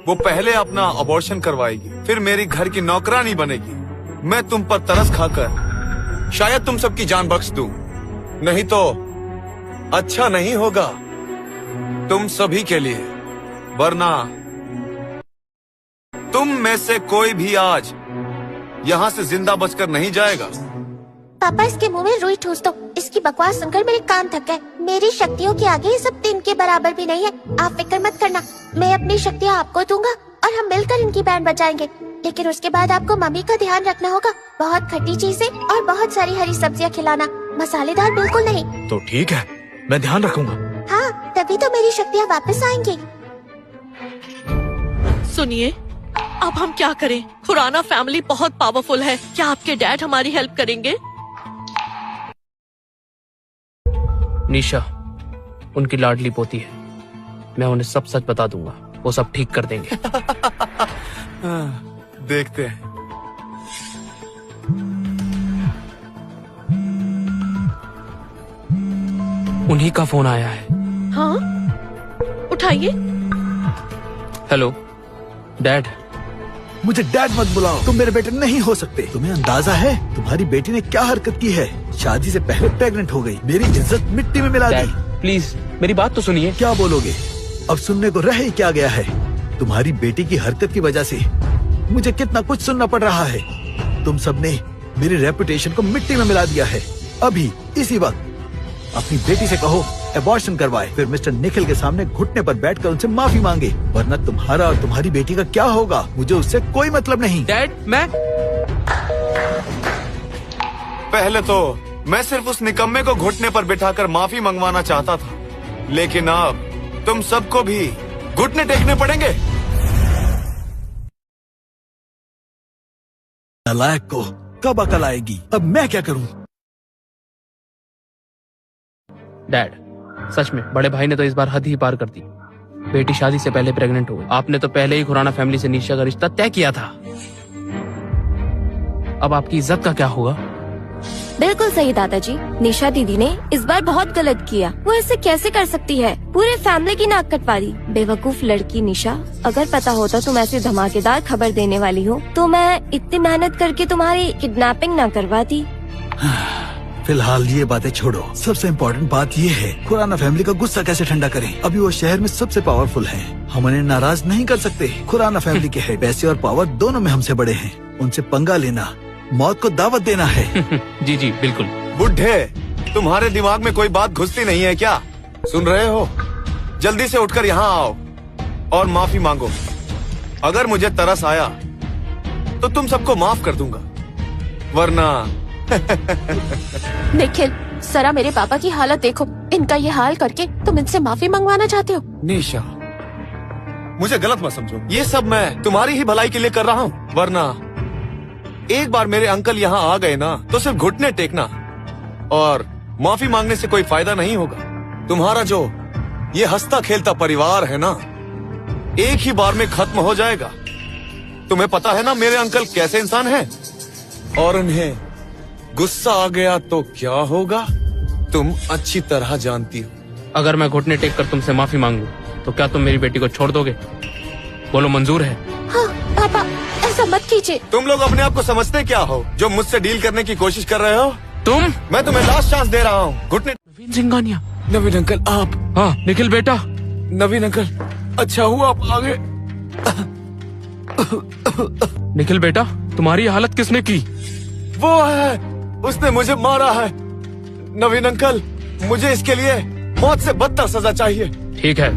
वो पहले अपना अबॉर्शन करवाएगी, फिर मेरी घर की नौकरानी बनेगी। मैं तुम पर तरस खाकर शायद तुम सबकी जान बख्श दूं, नहीं तो अच्छा नहीं होगा तुम सभी के लिए। वरना तुम में से कोई भी आज यहाँ से जिंदा बचकर नहीं जाएगा। पापा, इसके मुंह में रुई ठूस दो। इसकी बकवास सुनकर मेरे कान थक गए। मेरी शक्तियों के आगे ये सब दिन के बराबर भी नहीं है। आप फिक्र मत करना, मैं अपनी शक्तियाँ आपको दूंगा और हम मिलकर इनकी बैंड बजाएंगे। लेकिन उसके बाद आपको मम्मी का ध्यान रखना होगा। बहुत खट्टी चीजें और बहुत सारी हरी सब्जियाँ खिलाना, मसालेदार बिल्कुल नहीं। तो ठीक है, मैं ध्यान रखूंगा। हाँ, तभी तो मेरी शक्तियाँ वापस आएंगी। सुनिए, अब हम क्या करें? खुराना फैमिली बहुत पावरफुल है। क्या आपके डैड हमारी हेल्प करेंगे? निशा उनकी लाडली पोती है, मैं उन्हें सब सच बता दूंगा, वो सब ठीक कर देंगे। देखते हैं। उन्हीं का फोन आया है। हाँ, उठाइए। Hello dad. मुझे डैड मत बुलाओ, तुम मेरे बेटे नहीं हो सकते। तुम्हें अंदाजा है तुम्हारी बेटी ने क्या हरकत की है? शादी से पहले प्रेग्नेंट हो गई, मेरी इज्जत मिट्टी में मिला दी। प्लीज मेरी बात तो सुनिए। क्या बोलोगे? अब सुनने को रह ही क्या गया है? तुम्हारी बेटी की हरकत की वजह से मुझे कितना कुछ सुनना पड़ रहा है। तुम सबने मेरी रेपुटेशन को मिट्टी में मिला दिया है। अभी इसी वक्त अपनी बेटी से कहो एबॉर्शन करवाए, फिर मिस्टर निखिल के सामने घुटने पर बैठकर उनसे माफी मांगे, वरना तुम्हारा और तुम्हारी बेटी का क्या होगा मुझे उससे कोई मतलब नहीं। डैड, मैं पहले तो मैं सिर्फ उस निकम्मे को घुटने पर बिठाकर माफी मंगवाना चाहता था, लेकिन अब तुम सबको भी घुटने टेकने पड़ेंगे। नालायक को कब अकल आएगी? अब मैं क्या करूं? डैड, सच में बड़े भाई ने तो इस बार हद ही पार कर दी। बेटी शादी से पहले प्रेग्नेंट हो गई। आपने तो पहले ही खुराना फैमिली से निशा का रिश्ता तय किया था। अब आपकी इज्जत का क्या होगा? बिल्कुल सही दादाजी, निशा दीदी ने इस बार बहुत गलत किया। वो ऐसे कैसे कर सकती है? पूरे फैमिली की नाक कटवा दी। बेवकूफ लड़की निशा, अगर पता होता तुम ऐसी धमाकेदार खबर देने वाली हो तो मैं इतनी मेहनत करके तुम्हारी किडनैपिंग ना करवाती। फिलहाल ये बातें छोड़ो, सबसे इम्पोर्टेंट बात ये है खुराना फैमिली का गुस्सा कैसे ठंडा करें। अभी वो शहर में सबसे पावरफुल है, हम उन्हें नाराज नहीं कर सकते। खुराना फैमिली के हेड पैसे और पावर दोनों में हमसे बड़े हैं। उनसे पंगा लेना मौत को दावत देना है। जी जी बिल्कुल। बुढ़े, तुम्हारे दिमाग में कोई बात घुसती नहीं है क्या? सुन रहे हो? जल्दी से उठकर यहाँ आओ और माफी मांगो। अगर मुझे तरस आया तो तुम सबको माफ कर दूंगा, वरना निखिल, जरा मेरे पापा की हालत देखो। इनका ये हाल करके तुम इनसे माफी मंगवाना चाहते हो? निशा, मुझे गलत मत समझो, ये सब मैं तुम्हारी ही भलाई के लिए कर रहा हूँ। वरना एक बार मेरे अंकल यहाँ आ गए ना तो सिर्फ घुटने टेकना और माफी मांगने से कोई फायदा नहीं होगा। तुम्हारा जो ये हंसता खेलता परिवार है ना, एक ही बार में खत्म हो जाएगा। तुम्हें पता है ना मेरे अंकल कैसे इंसान हैं, और उन्हें गुस्सा आ गया तो क्या होगा तुम अच्छी तरह जानती हो। अगर मैं घुटने टेक कर तुमसे माफी मांगू तो क्या तुम मेरी बेटी को छोड़ दोगे? बोलो, मंजूर है? हाँ पापा, ऐसा मत कीजिए। तुम लोग अपने आप को समझते क्या हो जो मुझसे डील करने की कोशिश कर रहे हो? मैं तुम्हें लास्ट चांस दे रहा हूँ। घुटने। नवीन सिंघानिया। नवीन अंकल आप? हाँ निखिल बेटा। नवीन अंकल अच्छा हुआ आप आ गए। निखिल बेटा, तुम्हारी हालत किसने की? वो है, उसने मुझे मारा है। नवीन अंकल, मुझे इसके लिए मौत से बदतर सजा चाहिए। ठीक है,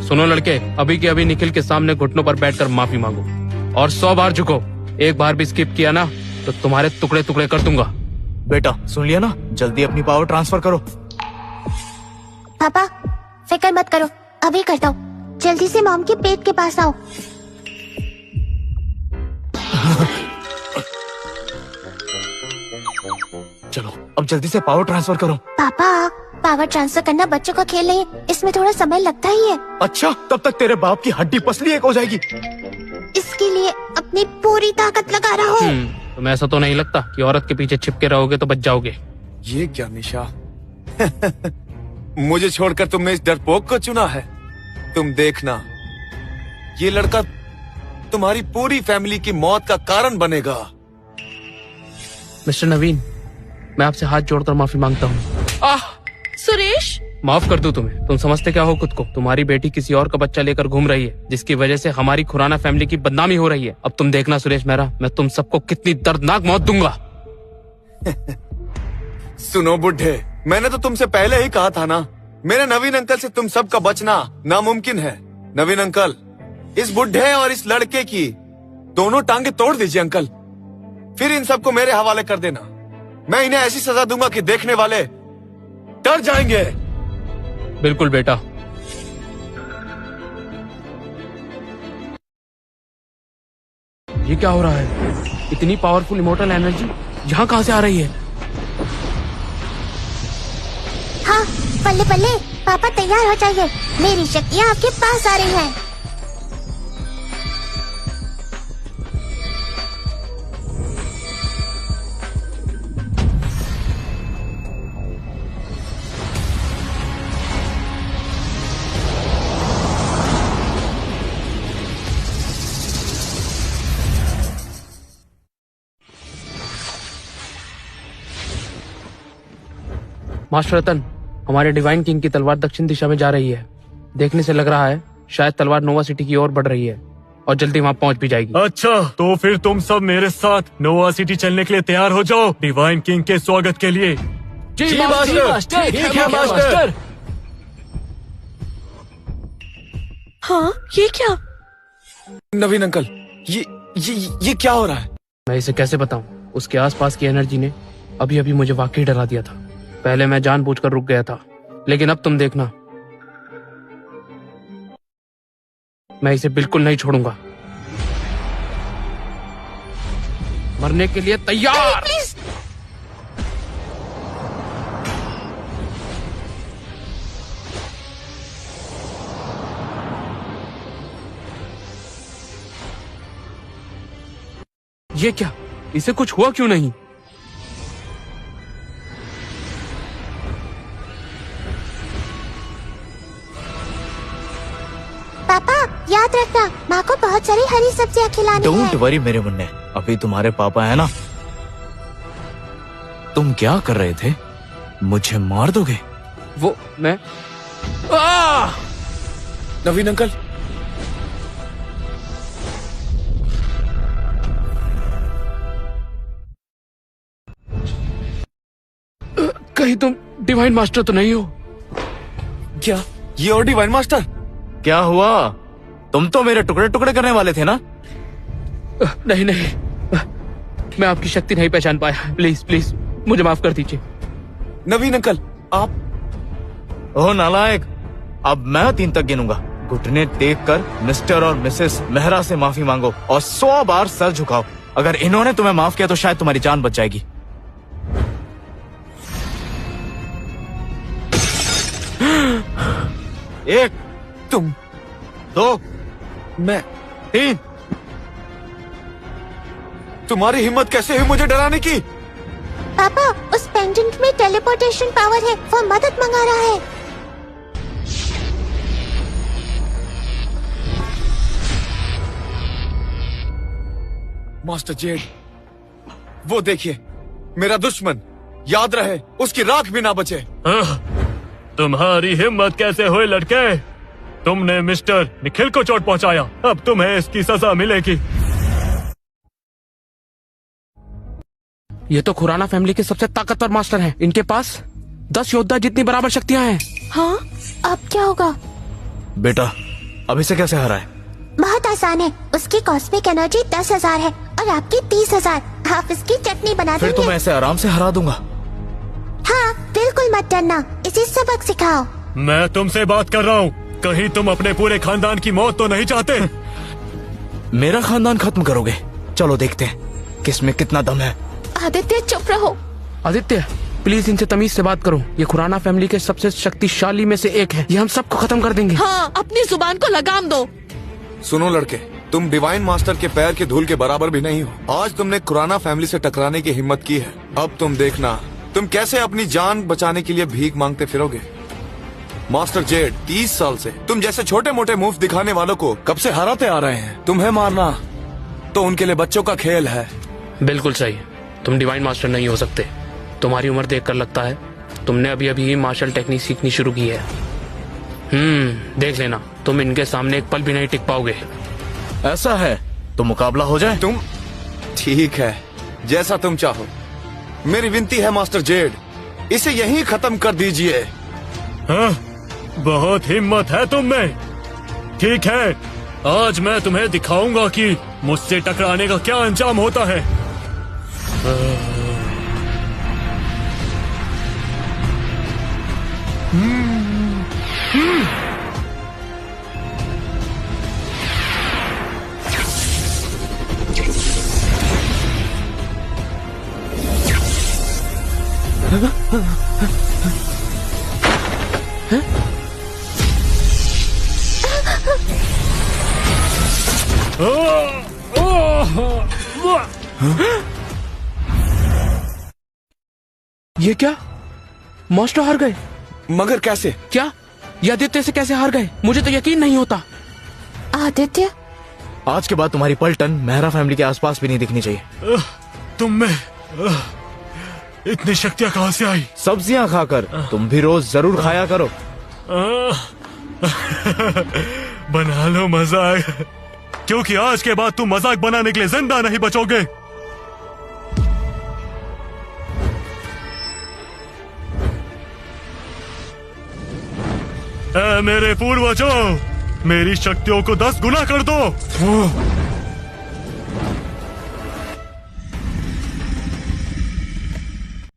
सुनो लड़के, अभी के अभी निखिल के सामने घुटनों पर बैठकर माफी मांगो और 100 बार झुको। एक बार भी स्किप किया ना तो तुम्हारे टुकड़े टुकड़े कर दूंगा। बेटा सुन लिया ना, जल्दी अपनी पावर ट्रांसफर करो। पापा फिक्र मत करो, अभी करता हूँ। जल्दी से मॉम के पेट के पास आओ। चलो अब जल्दी से पावर ट्रांसफर करो। पापा पावर ट्रांसफर करना बच्चों का खेल नहीं, इसमें थोड़ा समय लगता ही है। अच्छा, तब तक तेरे बाप की हड्डी पसली एक हो जाएगी। इसके लिए अपनी पूरी ताकत लगा रहा हूँ। तुम्हें ऐसा तो नहीं लगता कि औरत के पीछे छिपके रहोगे तो बच जाओगे? ये क्या निशा? मुझे छोड़कर तुमने इस डरपोक को चुना है। तुम देखना, ये लड़का तुम्हारी पूरी फैमिली की मौत का कारण बनेगा। मिस्टर नवीन, मैं आपसे हाथ जोड़कर माफी मांगता हूँ। सुरेश, माफ कर दूं तुम्हें। तुम समझते क्या हो खुद को? तुम्हारी बेटी किसी और का बच्चा लेकर घूम रही है, जिसकी वजह से हमारी खुराना फैमिली की बदनामी हो रही है। अब तुम देखना सुरेश मेहरा, मैं तुम सबको कितनी दर्दनाक मौत दूंगा। सुनो बुढ़े, मैंने तो तुमसे पहले ही कहा था ना, मेरे नवीन अंकल से तुम सबका बचना नामुमकिन है। नवीन अंकल, इस बुढ़े और इस लड़के की दोनों टांगे तोड़ दीजिए अंकल, फिर इन सबको मेरे हवाले कर देना। मैं इन्हें ऐसी सजा दूंगा कि देखने वाले डर जाएंगे। बिल्कुल बेटा। ये क्या हो रहा है? इतनी पावरफुल इमोर्टल एनर्जी यहाँ कहाँ से आ रही है? हाँ पल्ले पल्ले, पापा तैयार हो जाइए, मेरी शक्तियाँ आपके पास आ रही हैं। मास्टर रतन, हमारे डिवाइन किंग की तलवार दक्षिण दिशा में जा रही है। देखने से लग रहा है शायद तलवार नोवा सिटी की ओर बढ़ रही है और जल्दी वहाँ पहुँच भी जाएगी। अच्छा, तो फिर तुम सब मेरे साथ नोवा सिटी चलने के लिए तैयार हो जाओ, डिवाइन किंग के स्वागत के लिए। जी मास्टर, ठीक है मास्टर। हाँ ये क्या? नवीन अंकल, ये क्या हो रहा है? मैं इसे कैसे बताऊं? उसके आसपास की एनर्जी ने अभी अभी मुझे वाकई डरा दिया था। पहले मैं जानबूझकर रुक गया था, लेकिन अब तुम देखना, मैं इसे बिल्कुल नहीं छोड़ूंगा। मरने के लिए तैयार। प्लीज। ये क्या? इसे कुछ हुआ क्यों नहीं? पापा याद रखना, माँ को बहुत सारी हरी सब्जियाँ खिलानी है। डोंट वरी मेरे मुन्ने, अभी तुम्हारे पापा है ना। तुम क्या कर रहे थे? मुझे मार दोगे? वो मैं नवीन अंकल, कहीं तुम डिवाइन मास्टर तो नहीं हो? क्या ये और डिवाइन मास्टर? क्या हुआ? तुम तो मेरे टुकड़े टुकड़े करने वाले थे ना? नहीं नहीं, मैं आपकी शक्ति नहीं पहचान पाया। प्लीज प्लीज मुझे माफ कर दीजिए। नवीन अंकल आप? ओह नालायक, अब मैं 3 तक गिनूंगा। घुटने टेक कर मिस्टर और मिसेस मेहरा से माफी मांगो और 100 बार सर झुकाओ। अगर इन्होंने तुम्हें माफ किया तो शायद तुम्हारी जान बच जाएगी। एक, तुम, 2, मैं, 3, तुम्हारी हिम्मत कैसे हुई मुझे डराने की? पापा, उस पेंडेंट में टेलीपोर्टेशन पावर है, वो मदद मंगा रहा है। मास्टर जेड, वो देखिए, मेरा दुश्मन, याद रहे उसकी राख भी ना बचे। तुम्हारी हिम्मत कैसे हुई लड़के? तुमने मिस्टर निखिल को चोट पहुंचाया, अब तुम्हें इसकी सजा मिलेगी। ये तो खुराना फैमिली के सबसे ताकतवर मास्टर हैं। इनके पास 10 योद्धा जितनी बराबर शक्तियां हैं। हाँ, अब क्या होगा? बेटा, अब इसे कैसे हराए? बहुत आसान है, उसकी कॉस्मिक एनर्जी 10,000 है और आपकी 30,000। आप इसकी चटनी बना फिर देंगे। तो मैं ऐसे आराम से हरा दूंगा। हाँ, बिल्कुल मत डरना, इसे सबक सिखाओ। मैं तुमसे बात कर रहा हूँ, कहीं तुम अपने पूरे खानदान की मौत तो नहीं चाहते? मेरा खानदान खत्म करोगे? चलो देखते हैं किसमें कितना दम है। आदित्य, चुप रहो। आदित्य, प्लीज इनसे तमीज से बात करो। ये खुराना फैमिली के सबसे शक्तिशाली में से एक है। ये हम सबको खत्म कर देंगे। हाँ, अपनी जुबान को लगाम दो। सुनो लड़के, तुम डिवाइन मास्टर के पैर के धूल के बराबर भी नहीं हो। आज तुमने खुराना फैमिली से टकराने की हिम्मत की है, अब तुम देखना तुम कैसे अपनी जान बचाने के लिए भीख मांगते फिरोगे। मास्टर जेड, 30 साल से तुम जैसे छोटे मोटे मूव दिखाने वालों को कब से हराते आ रहे हैं। तुम्हें मारना तो उनके लिए बच्चों का खेल है। बिल्कुल सही, तुम डिवाइन मास्टर नहीं हो सकते। तुम्हारी उम्र देखकर लगता है तुमने अभी अभी मार्शल टेक्निक सीखनी शुरू की है। देख लेना, तुम इनके सामने एक पल भी नहीं टिक पाओगे। ऐसा है तो मुकाबला हो जाए। तुम ठीक है, जैसा तुम चाहो। मेरी विनती है मास्टर जेड, इसे यहीं खत्म कर दीजिए। हाँ? बहुत हिम्मत है तुम में। ठीक है, आज मैं तुम्हें दिखाऊंगा कि मुझसे टकराने का क्या अंजाम होता है। ये क्या? मास्टर हार गए? मगर कैसे? क्या ये आदित्य से कैसे हार गए? मुझे तो यकीन नहीं होता। आदित्य, आज के बाद तुम्हारी पलटन मेहरा फैमिली के आसपास भी नहीं दिखनी चाहिए। तुम में इतनी शक्तियाँ कहाँ से आई? सब्जियां खाकर। तुम भी रोज जरूर खाया करो। बना लो मजाक, क्योंकि आज के बाद तुम मजाक बनाने के लिए जिंदा नहीं बचोगे। मेरे पूर्वजों, मेरी शक्तियों को 10 गुना कर दो।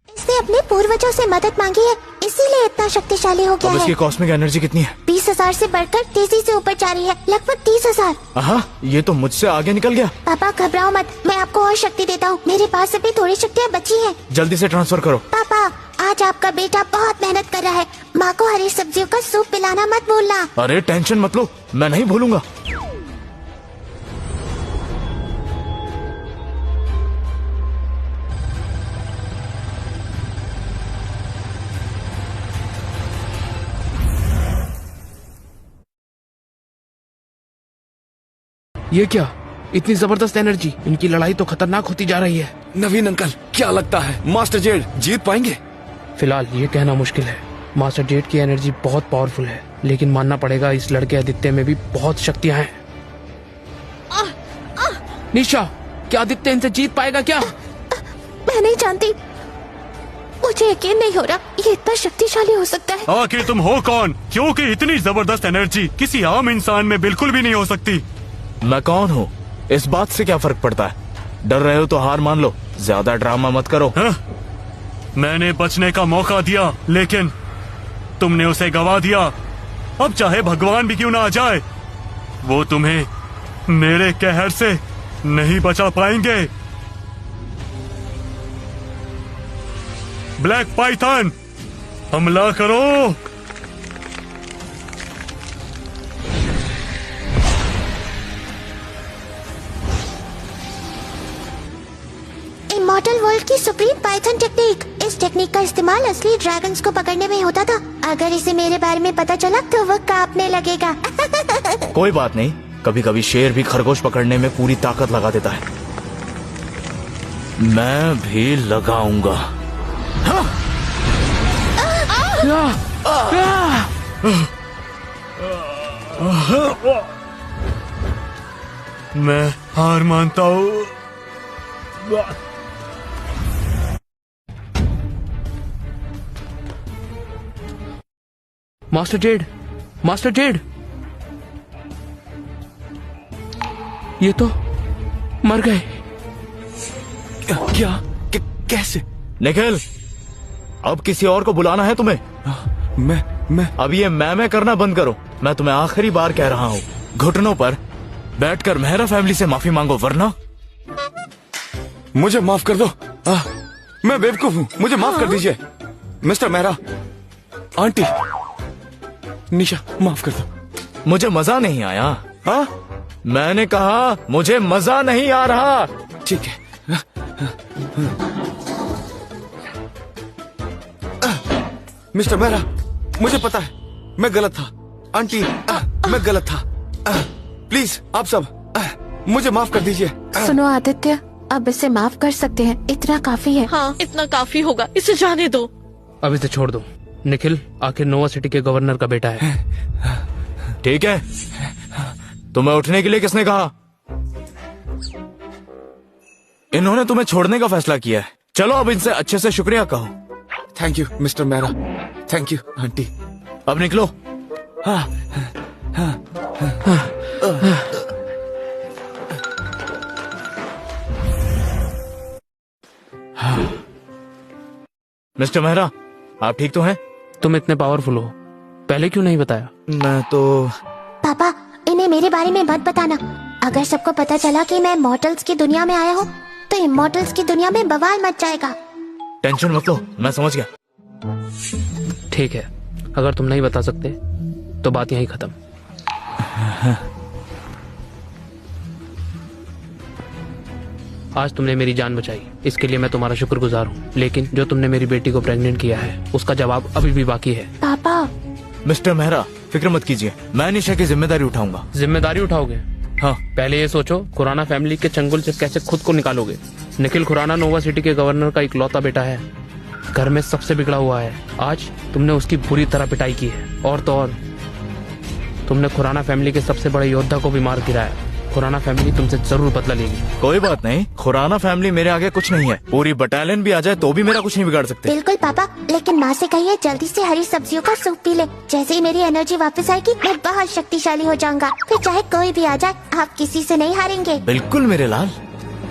इसने अपने पूर्वजों से मदद मांगी है, इसीलिए इतना शक्तिशाली हो गया अब है। इसकी कॉस्मिक एनर्जी कितनी है? 20,000 से बढ़कर तेजी से ऊपर जा रही है, लगभग 30,000। हाँ, ये तो मुझसे आगे निकल गया। पापा घबराओ मत, मैं आपको और शक्ति देता हूँ। मेरे पास अभी थोड़ी शक्तियाँ बची हैं। जल्दी से ट्रांसफर करो। पापा, आज आपका बेटा बहुत मेहनत कर रहा है। माँ को हरी सब्जियों का सूप पिलाना मत भूलना। अरे टेंशन मत लो, मैं नहीं भूलूंगा। ये क्या? इतनी जबरदस्त एनर्जी। इनकी लड़ाई तो खतरनाक होती जा रही है। नवीन अंकल, क्या लगता है मास्टर जेड जीत पाएंगे? फिलहाल ये कहना मुश्किल है। मास्टर जेड की एनर्जी बहुत पावरफुल है, लेकिन मानना पड़ेगा इस लड़के आदित्य में भी बहुत शक्तियां हैं। निशा, क्या आदित्य इनसे जीत पाएगा क्या? मैं नहीं जानती, मुझे यकीन नहीं हो रहा ये इतना शक्तिशाली हो सकता है। आखिर तुम हो कौन? क्योंकि इतनी जबरदस्त एनर्जी किसी आम इंसान में बिल्कुल भी नहीं हो सकती। मैं कौन हूँ इस बात से क्या फर्क पड़ता है? डर रहे हो तो हार मान लो, ज्यादा ड्रामा मत करो। हाँ? मैंने बचने का मौका दिया, लेकिन तुमने उसे गवा दिया। अब चाहे भगवान भी क्यों ना आ जाए, वो तुम्हें मेरे कहर से नहीं बचा पाएंगे। ब्लैक पाइथन, हमला करो। मॉडल वर्ल्ड की सुप्रीम पाइथन टेक्निक। इस टेक्निक का इस्तेमाल असली ड्रैगन्स को पकड़ने में होता था। अगर इसे मेरे बारे में पता चला तो वो कांपने लगेगा। कोई बात नहीं, कभी कभी शेर भी खरगोश पकड़ने में पूरी ताकत लगा देता है। मैं भी लगाऊंगा। मैं हार मानता हूँ। मास्टर जेड, मास्टर जेड, ये तो मर गए। क्या? कैसे? निखिल, अब किसी और को बुलाना है तुम्हें? मैं अब ये मैं करना बंद करो। मैं तुम्हें आखिरी बार कह रहा हूँ, घुटनों पर बैठकर मेहरा फैमिली से माफी मांगो, वरना मुझे माफ कर दो। मैं बेवकूफ हूँ, मुझे माफ कर दीजिए। मिस्टर मेहरा, आंटी, निशा, माफ कर दो। मुझे मजा नहीं आया। हाँ, मैंने कहा मुझे मजा नहीं आ रहा। ठीक है। मिस्टर मेहरा, मुझे पता है मैं गलत था। आंटी, मैं गलत था। प्लीज आप सब मुझे माफ कर दीजिए। सुनो आदित्य, अब इसे माफ कर सकते हैं, इतना काफी है। हाँ, इतना काफी होगा, इसे जाने दो। अब इसे छोड़ दो। निखिल आखिर नोवा सिटी के गवर्नर का बेटा है। ठीक है, तुम्हें उठने के लिए किसने कहा? इन्होंने तुम्हें छोड़ने का फैसला किया है। चलो अब इनसे अच्छे से शुक्रिया कहो। Thank you mister Mehra. Thank you aunty. अब निकलो। मिस्टर मेहरा, आप ठीक तो हैं? तुम इतने पावरफुल हो, पहले क्यों नहीं बताया? मैं तो पापा, इन्हें मेरे बारे में मत बताना। अगर सबको पता चला कि मैं मॉडल्स की दुनिया में आया हूँ तो इमॉर्टल्स की दुनिया में बवाल मच जाएगा। टेंशन मत लो, मैं समझ गया। ठीक है, अगर तुम नहीं बता सकते तो बात यहीं खत्म। आज तुमने मेरी जान बचाई, इसके लिए मैं तुम्हारा शुक्रगुजार हूँ। लेकिन जो तुमने मेरी बेटी को प्रेग्नेंट किया है उसका जवाब अभी भी बाकी है। पापा, मिस्टर मेहरा, फिक्र मत कीजिए, मैं निशा की जिम्मेदारी उठाऊंगा। जिम्मेदारी उठाओगे? हाँ। पहले ये सोचो खुराना फैमिली के चंगुल से कैसे खुद को निकालोगे। निखिल खुराना नोवा सिटी के गवर्नर का इकलौता बेटा है, घर में सबसे बिगड़ा हुआ है। आज तुमने उसकी बुरी तरह पिटाई की है, और तो और तुमने खुराना फैमिली के सबसे बड़े योद्धा को भी मार गिराया। खुराना फैमिली तुमसे जरूर बदला लेगी। कोई बात नहीं, खुराना फैमिली मेरे आगे कुछ नहीं है। पूरी बटालियन भी आ जाए तो भी मेरा कुछ नहीं बिगाड़ सकते। बिल्कुल पापा, लेकिन माँ से कहिए जल्दी से हरी सब्जियों का सूप पी ले। जैसे ही मेरी एनर्जी वापस आएगी मैं बहुत शक्तिशाली हो जाऊंगा। फिर चाहे कोई भी आ जाए, आप किसी से नहीं हारेंगे। बिल्कुल मेरे लाल।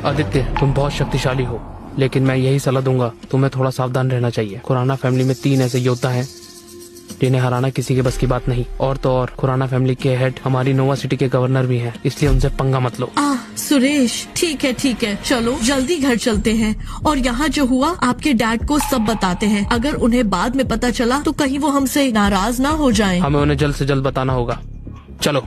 आदित्य, तुम बहुत शक्तिशाली हो, लेकिन मैं यही सलाह दूंगा, तुम्हें थोड़ा सावधान रहना चाहिए। खुराना फैमिली में 3 ऐसे योद्धा हैं जिन्हें हराना किसी के बस की बात नहीं। और तो और खुराना फैमिली के हेड हमारी नोवा सिटी के गवर्नर भी हैं, इसलिए उनसे पंगा मत लो। सुरेश, ठीक है, चलो जल्दी घर चलते हैं और यहाँ जो हुआ आपके डैड को सब बताते हैं। अगर उन्हें बाद में पता चला तो कहीं वो हमसे नाराज ना हो जाएं। हमें उन्हें जल्द से जल्द बताना होगा। चलो।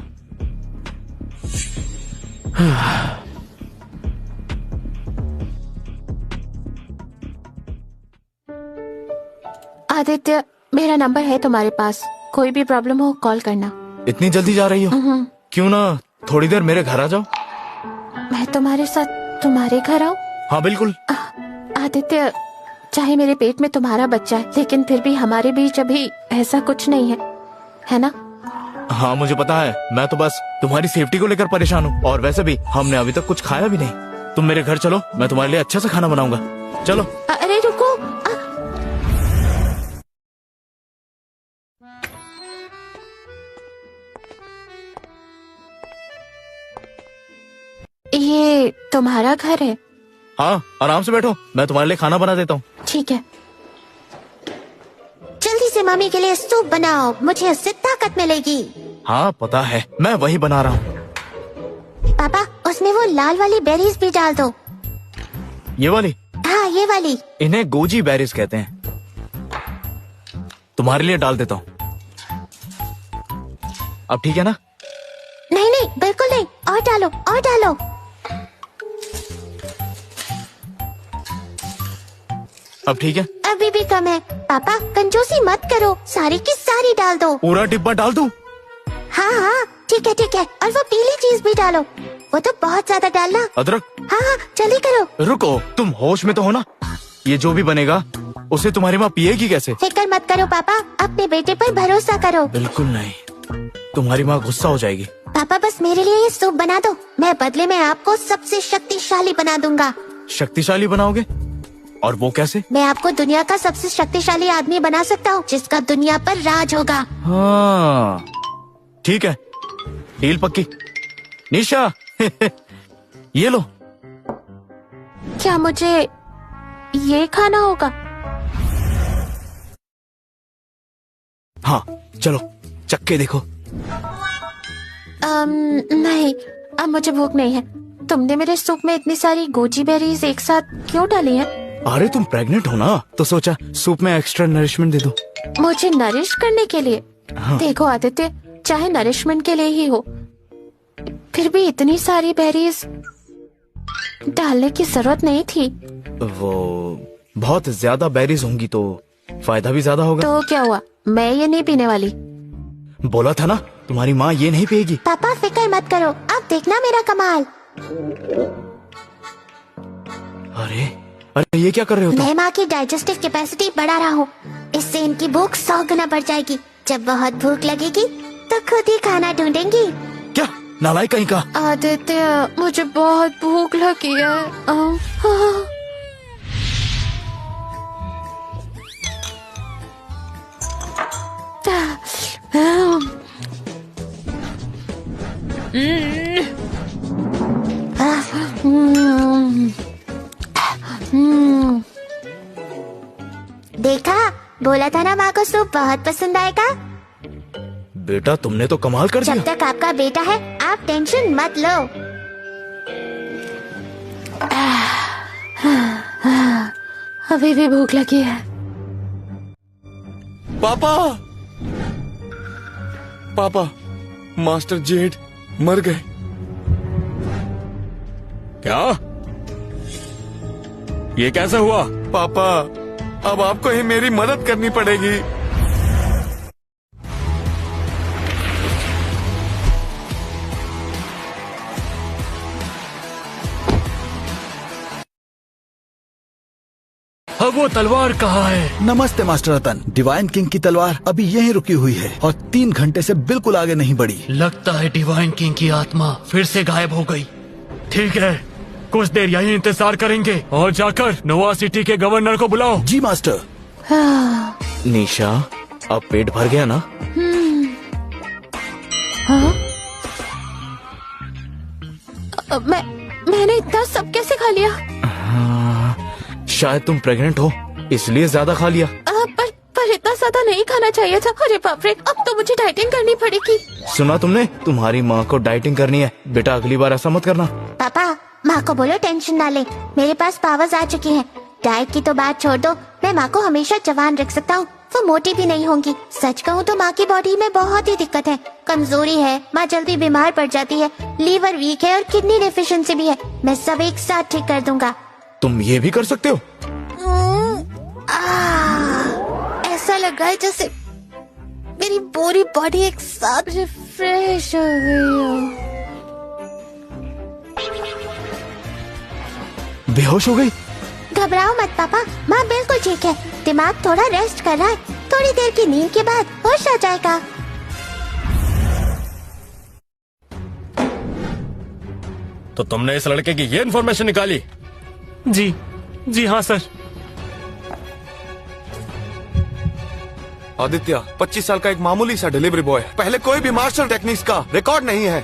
आदित्य, मेरा नंबर है तुम्हारे पास, कोई भी प्रॉब्लम हो कॉल करना। इतनी जल्दी जा रही हो? क्यों ना थोड़ी देर मेरे घर आ जाओ। मैं तुम्हारे साथ तुम्हारे घर आऊँ? हाँ बिल्कुल। आदित्य, चाहे मेरे पेट में तुम्हारा बच्चा है, लेकिन फिर भी हमारे बीच अभी ऐसा कुछ नहीं है ना? हाँ मुझे पता है, मैं तो बस तुम्हारी सेफ्टी को लेकर परेशान हूँ। और वैसे भी हमने अभी तक कुछ खाया भी नहीं। तुम मेरे घर चलो, मैं तुम्हारे लिए अच्छा सा खाना बनाऊंगा। चलो। अरे रुको, ये तुम्हारा घर है? हाँ, आराम से बैठो, मैं तुम्हारे लिए खाना बना देता हूँ। ठीक है। जल्दी से मम्मी के लिए सूप बनाओ, मुझे उससे ताकत मिलेगी। हाँ पता है, मैं वही बना रहा हूँ। पापा, उसमें वो लाल वाली बेरीज भी डाल दो। ये वाली? हाँ ये वाली। इन्हें गोजी बेरीज कहते हैं। तुम्हारे लिए डाल देता हूँ। अब ठीक है ना? नहीं नहीं, बिल्कुल नहीं, और डालो और डालो। अब ठीक है? अभी भी कम है। पापा कंजूसी मत करो, सारी की सारी डाल दो। पूरा डिब्बा डाल दूं? हाँ हाँ ठीक है। और वो पीली चीज भी डालो, वो तो बहुत ज्यादा डालना। अदरक? हाँ हाँ जल्दी करो। रुको, तुम होश में तो हो ना? ये जो भी बनेगा उसे तुम्हारी माँ पिएगी कैसे? फिक्र मत करो पापा, अपने बेटे पर भरोसा करो। बिल्कुल नहीं, तुम्हारी माँ गुस्सा हो जाएगी। पापा बस मेरे लिए ये सूप बना दो, मैं बदले में आपको सबसे शक्तिशाली बना दूंगा। शक्तिशाली बनाओगे? और वो कैसे? मैं आपको दुनिया का सबसे शक्तिशाली आदमी बना सकता हूँ, जिसका दुनिया पर राज होगा। हाँ ठीक है, डील पक्की। निशा ये लो। क्या मुझे ये खाना होगा? हाँ चलो चख के देखो। नहीं, अब मुझे भूख नहीं है। तुमने मेरे सूप में इतनी सारी गोजी बेरीज एक साथ क्यों डाली हैं? अरे तुम प्रेग्नेंट हो ना, तो सोचा सूप में एक्स्ट्रा नरिशमेंट दे दो। मुझे नरिश करने के लिए? हाँ। देखो आदित्य, चाहे नरिशमेंट के लिए ही हो, फिर भी इतनी सारी बेरीज डालने की जरूरत नहीं थी। वो बहुत ज्यादा बेरीज होंगी तो फायदा भी ज्यादा होगा। तो क्या हुआ, मैं ये नहीं पीने वाली। बोला था ना तुम्हारी माँ ये नहीं पिएगी। पापा फिक्र मत करो, अब देखना मेरा कमाल। अरे अरे ये क्या कर रहे हो तुम? मैं माँ की डाइजेस्टिव कैपेसिटी बढ़ा रहा हूँ, इससे इनकी भूख 100 गुना बढ़ जाएगी। जब बहुत भूख लगेगी तो खुद ही खाना ढूंढेंगी। क्या नालायक कहीं का? आदित्य मुझे बहुत भूख लगी है। देखा, बोला था ना माँ को सूप बहुत पसंद आएगा। बेटा तुमने तो कमाल कर जब दिया। तक आपका बेटा है आप टेंशन मत लो। अभी भी भूख लगी है। पापा पापा मास्टर जेड मर गए। क्या? ये कैसे हुआ? पापा अब आपको ही मेरी मदद करनी पड़ेगी। अब वो तलवार कहाँ है? नमस्ते मास्टर रतन। डिवाइन किंग की तलवार अभी यहीं रुकी हुई है और 3 घंटे से बिल्कुल आगे नहीं बढ़ी। लगता है डिवाइन किंग की आत्मा फिर से गायब हो गई। ठीक है, कुछ देर यहीं इंतजार करेंगे और जाकर नोवा सिटी के गवर्नर को बुलाओ। जी मास्टर। निशा अब पेट भर गया ना? मैंने इतना सब कैसे खा लिया? शायद तुम प्रेग्नेंट हो इसलिए ज्यादा खा लिया। पर इतना ज्यादा नहीं खाना चाहिए था। अरे बाप रे, अब तो मुझे डाइटिंग करनी पड़ेगी। सुना तुमने, तुम्हारी माँ को डाइटिंग करनी है। बेटा अगली बार ऐसा मत करना। पापा माँ को बोलो टेंशन ना ले, मेरे पास पावर्स आ चुकी हैं। डाइट की तो बात छोड़ दो, मैं माँ को हमेशा जवान रख सकता हूँ, वो मोटी भी नहीं होंगी। सच कहूँ तो माँ की बॉडी में बहुत ही दिक्कत है, कमजोरी है, माँ जल्दी बीमार पड़ जाती है, लीवर वीक है और किडनी डेफिशिएंसी भी है। मैं सब एक साथ ठीक कर दूंगा। तुम ये भी कर सकते हो? ऐसा लग रहा है जैसे मेरी पूरी बॉडी एक साथ रिफ्रेश हो गई हो। बेहोश हो गई? घबराओ मत पापा, माँ बिल्कुल ठीक है। दिमाग थोड़ा रेस्ट कर रहा है, थोड़ी देर की नींद के बाद होश आ जाएगा। तो तुमने इस लड़के की ये इन्फॉर्मेशन निकाली? जी हाँ सर। आदित्य 25 साल का एक मामूली सा डिलीवरी बॉय, पहले कोई भी मार्शल टेक्निक्स का रिकॉर्ड नहीं है।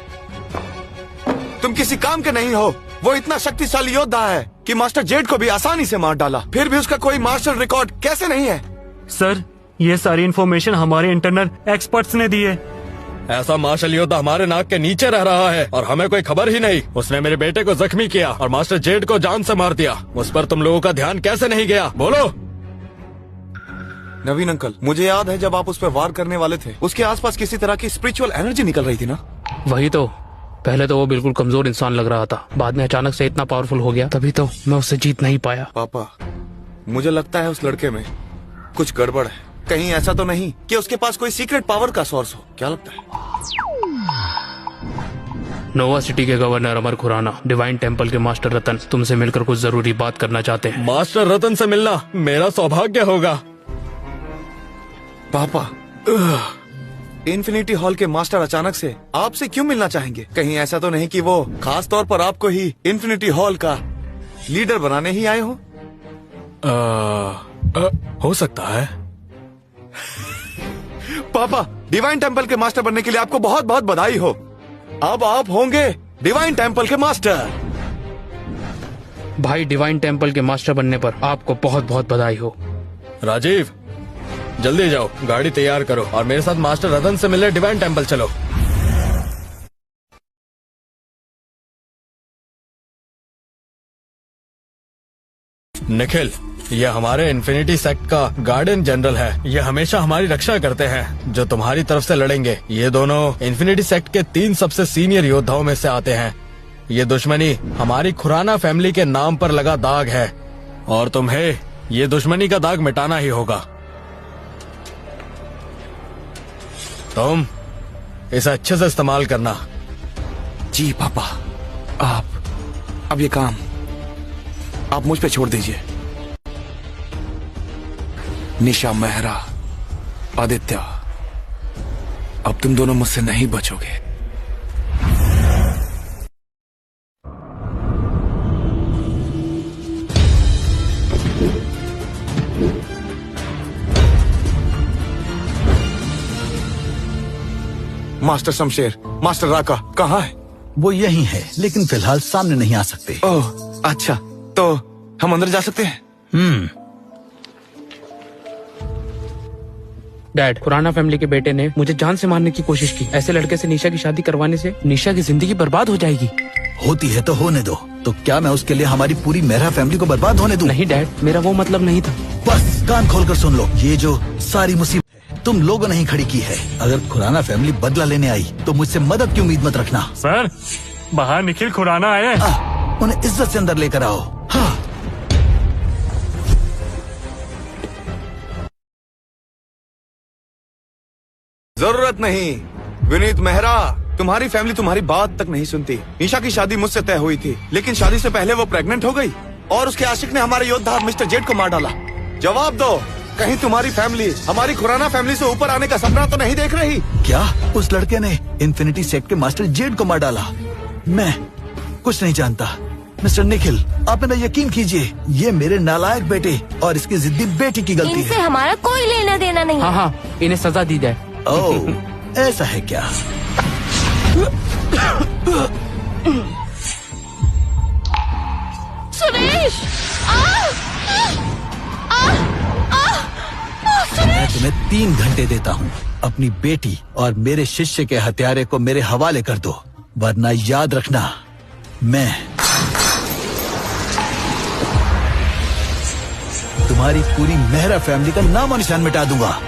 तुम किसी काम के नहीं हो। वो इतना शक्तिशाली योद्धा है कि मास्टर जेड को भी आसानी से मार डाला, फिर भी उसका कोई मार्शल रिकॉर्ड कैसे नहीं है? सर ये सारी इन्फॉर्मेशन हमारे इंटरनल एक्सपर्ट्स ने दी है। ऐसा मार्शल योद्धा हमारे नाक के नीचे रह रहा है और हमें कोई खबर ही नहीं। उसने मेरे बेटे को जख्मी किया और मास्टर जेड को जान से मार दिया। उस पर तुम लोगों का ध्यान कैसे नहीं गया, बोलो? नवीन अंकल, मुझे याद है जब आप उस पर वार करने वाले थे, उसके आसपास किसी तरह की स्पिरिचुअल एनर्जी निकल रही थी ना? वही तो, पहले तो वो बिल्कुल कमजोर इंसान लग रहा था, बाद में अचानक से इतना पावरफुल हो गया, तभी तो मैं उससे जीत नहीं पाया। पापा मुझे लगता है उस लड़के में कुछ गड़बड़ है। कहीं ऐसा तो नहीं कि उसके पास कोई सीक्रेट पावर का सोर्स हो? क्या लगता है? नोवा सिटी के गवर्नर अमर खुराना, डिवाइन टेम्पल के मास्टर रतन तुमसे मिलकर कुछ जरूरी बात करना चाहते हैं। मास्टर रतन से मिलना मेरा सौभाग्य होगा। पापा, इन्फिनिटी हॉल के मास्टर अचानक से आपसे क्यों मिलना चाहेंगे? कहीं ऐसा तो नहीं कि वो खास तौर पर आपको ही इन्फिनिटी हॉल का लीडर बनाने ही आए हो? हो सकता है। पापा, डिवाइन टेम्पल के मास्टर बनने के लिए आपको बहुत बहुत बधाई हो। अब आप होंगे डिवाइन टेम्पल के मास्टर। भाई, डिवाइन टेम्पल के मास्टर बनने पर आपको बहुत बहुत बधाई हो। राजीव, जल्दी जाओ, गाड़ी तैयार करो और मेरे साथ मास्टर रतन से मिलने डिवाइन टेम्पल चलो। निखिल, ये हमारे इन्फिनिटी सेक्ट का गार्डियन जनरल है। ये हमेशा हमारी रक्षा करते हैं, जो तुम्हारी तरफ से लड़ेंगे। ये दोनों इन्फिनिटी सेक्ट के 3 सबसे सीनियर योद्धाओं में से आते हैं। ये दुश्मनी हमारी खुराना फैमिली के नाम पर लगा दाग है और तुम्हें ये दुश्मनी का दाग मिटाना ही होगा। तुम इसे अच्छे से इस्तेमाल करना। जी पापा, अब ये काम आप मुझ पे छोड़ दीजिए। निशा, मेहरा, आदित्य, अब तुम दोनों मुझसे नहीं बचोगे। मास्टर शमशेर, मास्टर राका कहाँ है? वो यही है, लेकिन फिलहाल सामने नहीं आ सकते। ओह अच्छा, तो हम अंदर जा सकते हैं? डैड, खुराना फैमिली के बेटे ने मुझे जान से मारने की कोशिश की। ऐसे लड़के से निशा की शादी करवाने से निशा की जिंदगी बर्बाद हो जाएगी। होती है तो होने दो। तो क्या मैं उसके लिए हमारी पूरी मेहरा फैमिली को बर्बाद होने दूं? नहीं डैड, मेरा वो मतलब नहीं था। बस कान खोलकर सुन लो, ये जो सारी मुसीबत है तुम लोगों ने ही खड़ी की है। अगर खुराना फैमिली बदला लेने आई तो मुझसे मदद की उम्मीद मत रखना। सर, बाहर निखिल खुराना आए हैं। उन्हें इज्जत से अंदर लेकर आओ। हाँ। जरूरत नहीं। विनीत मेहरा, तुम्हारी फैमिली तुम्हारी बात तक नहीं सुनती। निशा की शादी मुझसे तय हुई थी, लेकिन शादी से पहले वो प्रेग्नेंट हो गई और उसके आशिक ने हमारे योद्धा मिस्टर जेड को मार डाला। जवाब दो, कहीं तुम्हारी फैमिली हमारी खुराना फैमिली से ऊपर आने का सपना तो नहीं देख रही? क्या उस लड़के ने इन्फिनिटी सेक्ट के मास्टर जेड को मार डाला? मैं कुछ नहीं जानता। मिस्टर निखिल, आप मेरा यकीन कीजिए, ये मेरे नालायक बेटे और इसकी जिद्दी बेटी की गलती इनसे है। हमारा कोई लेना देना नहीं। हाँ हाँ, इन्हें सजा दी जाए। ओह, ऐसा है क्या? सुरेश, मैं तुम्हें 3 घंटे देता हूँ। अपनी बेटी और मेरे शिष्य के हत्यारे को मेरे हवाले कर दो, वरना याद रखना मैं तुम्हारी पूरी मेहरा फैमिली का नामो निशान मिटा दूंगा।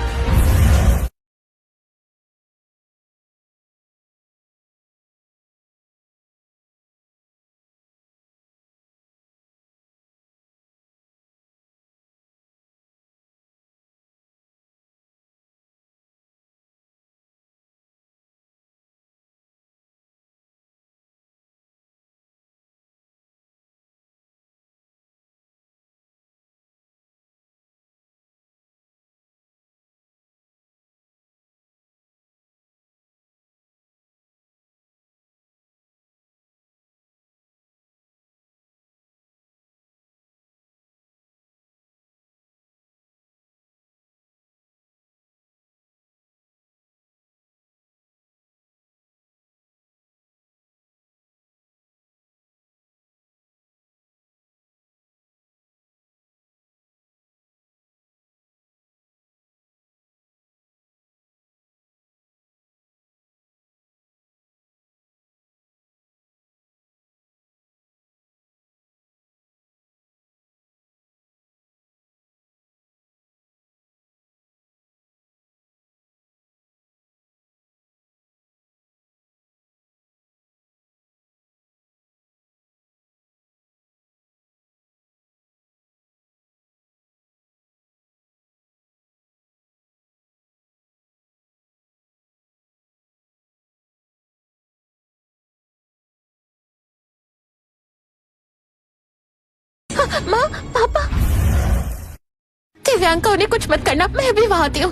माँ, पापा। दिव्यांका, उन्हें कुछ मत करना, मैं भी वहां आती हूँ।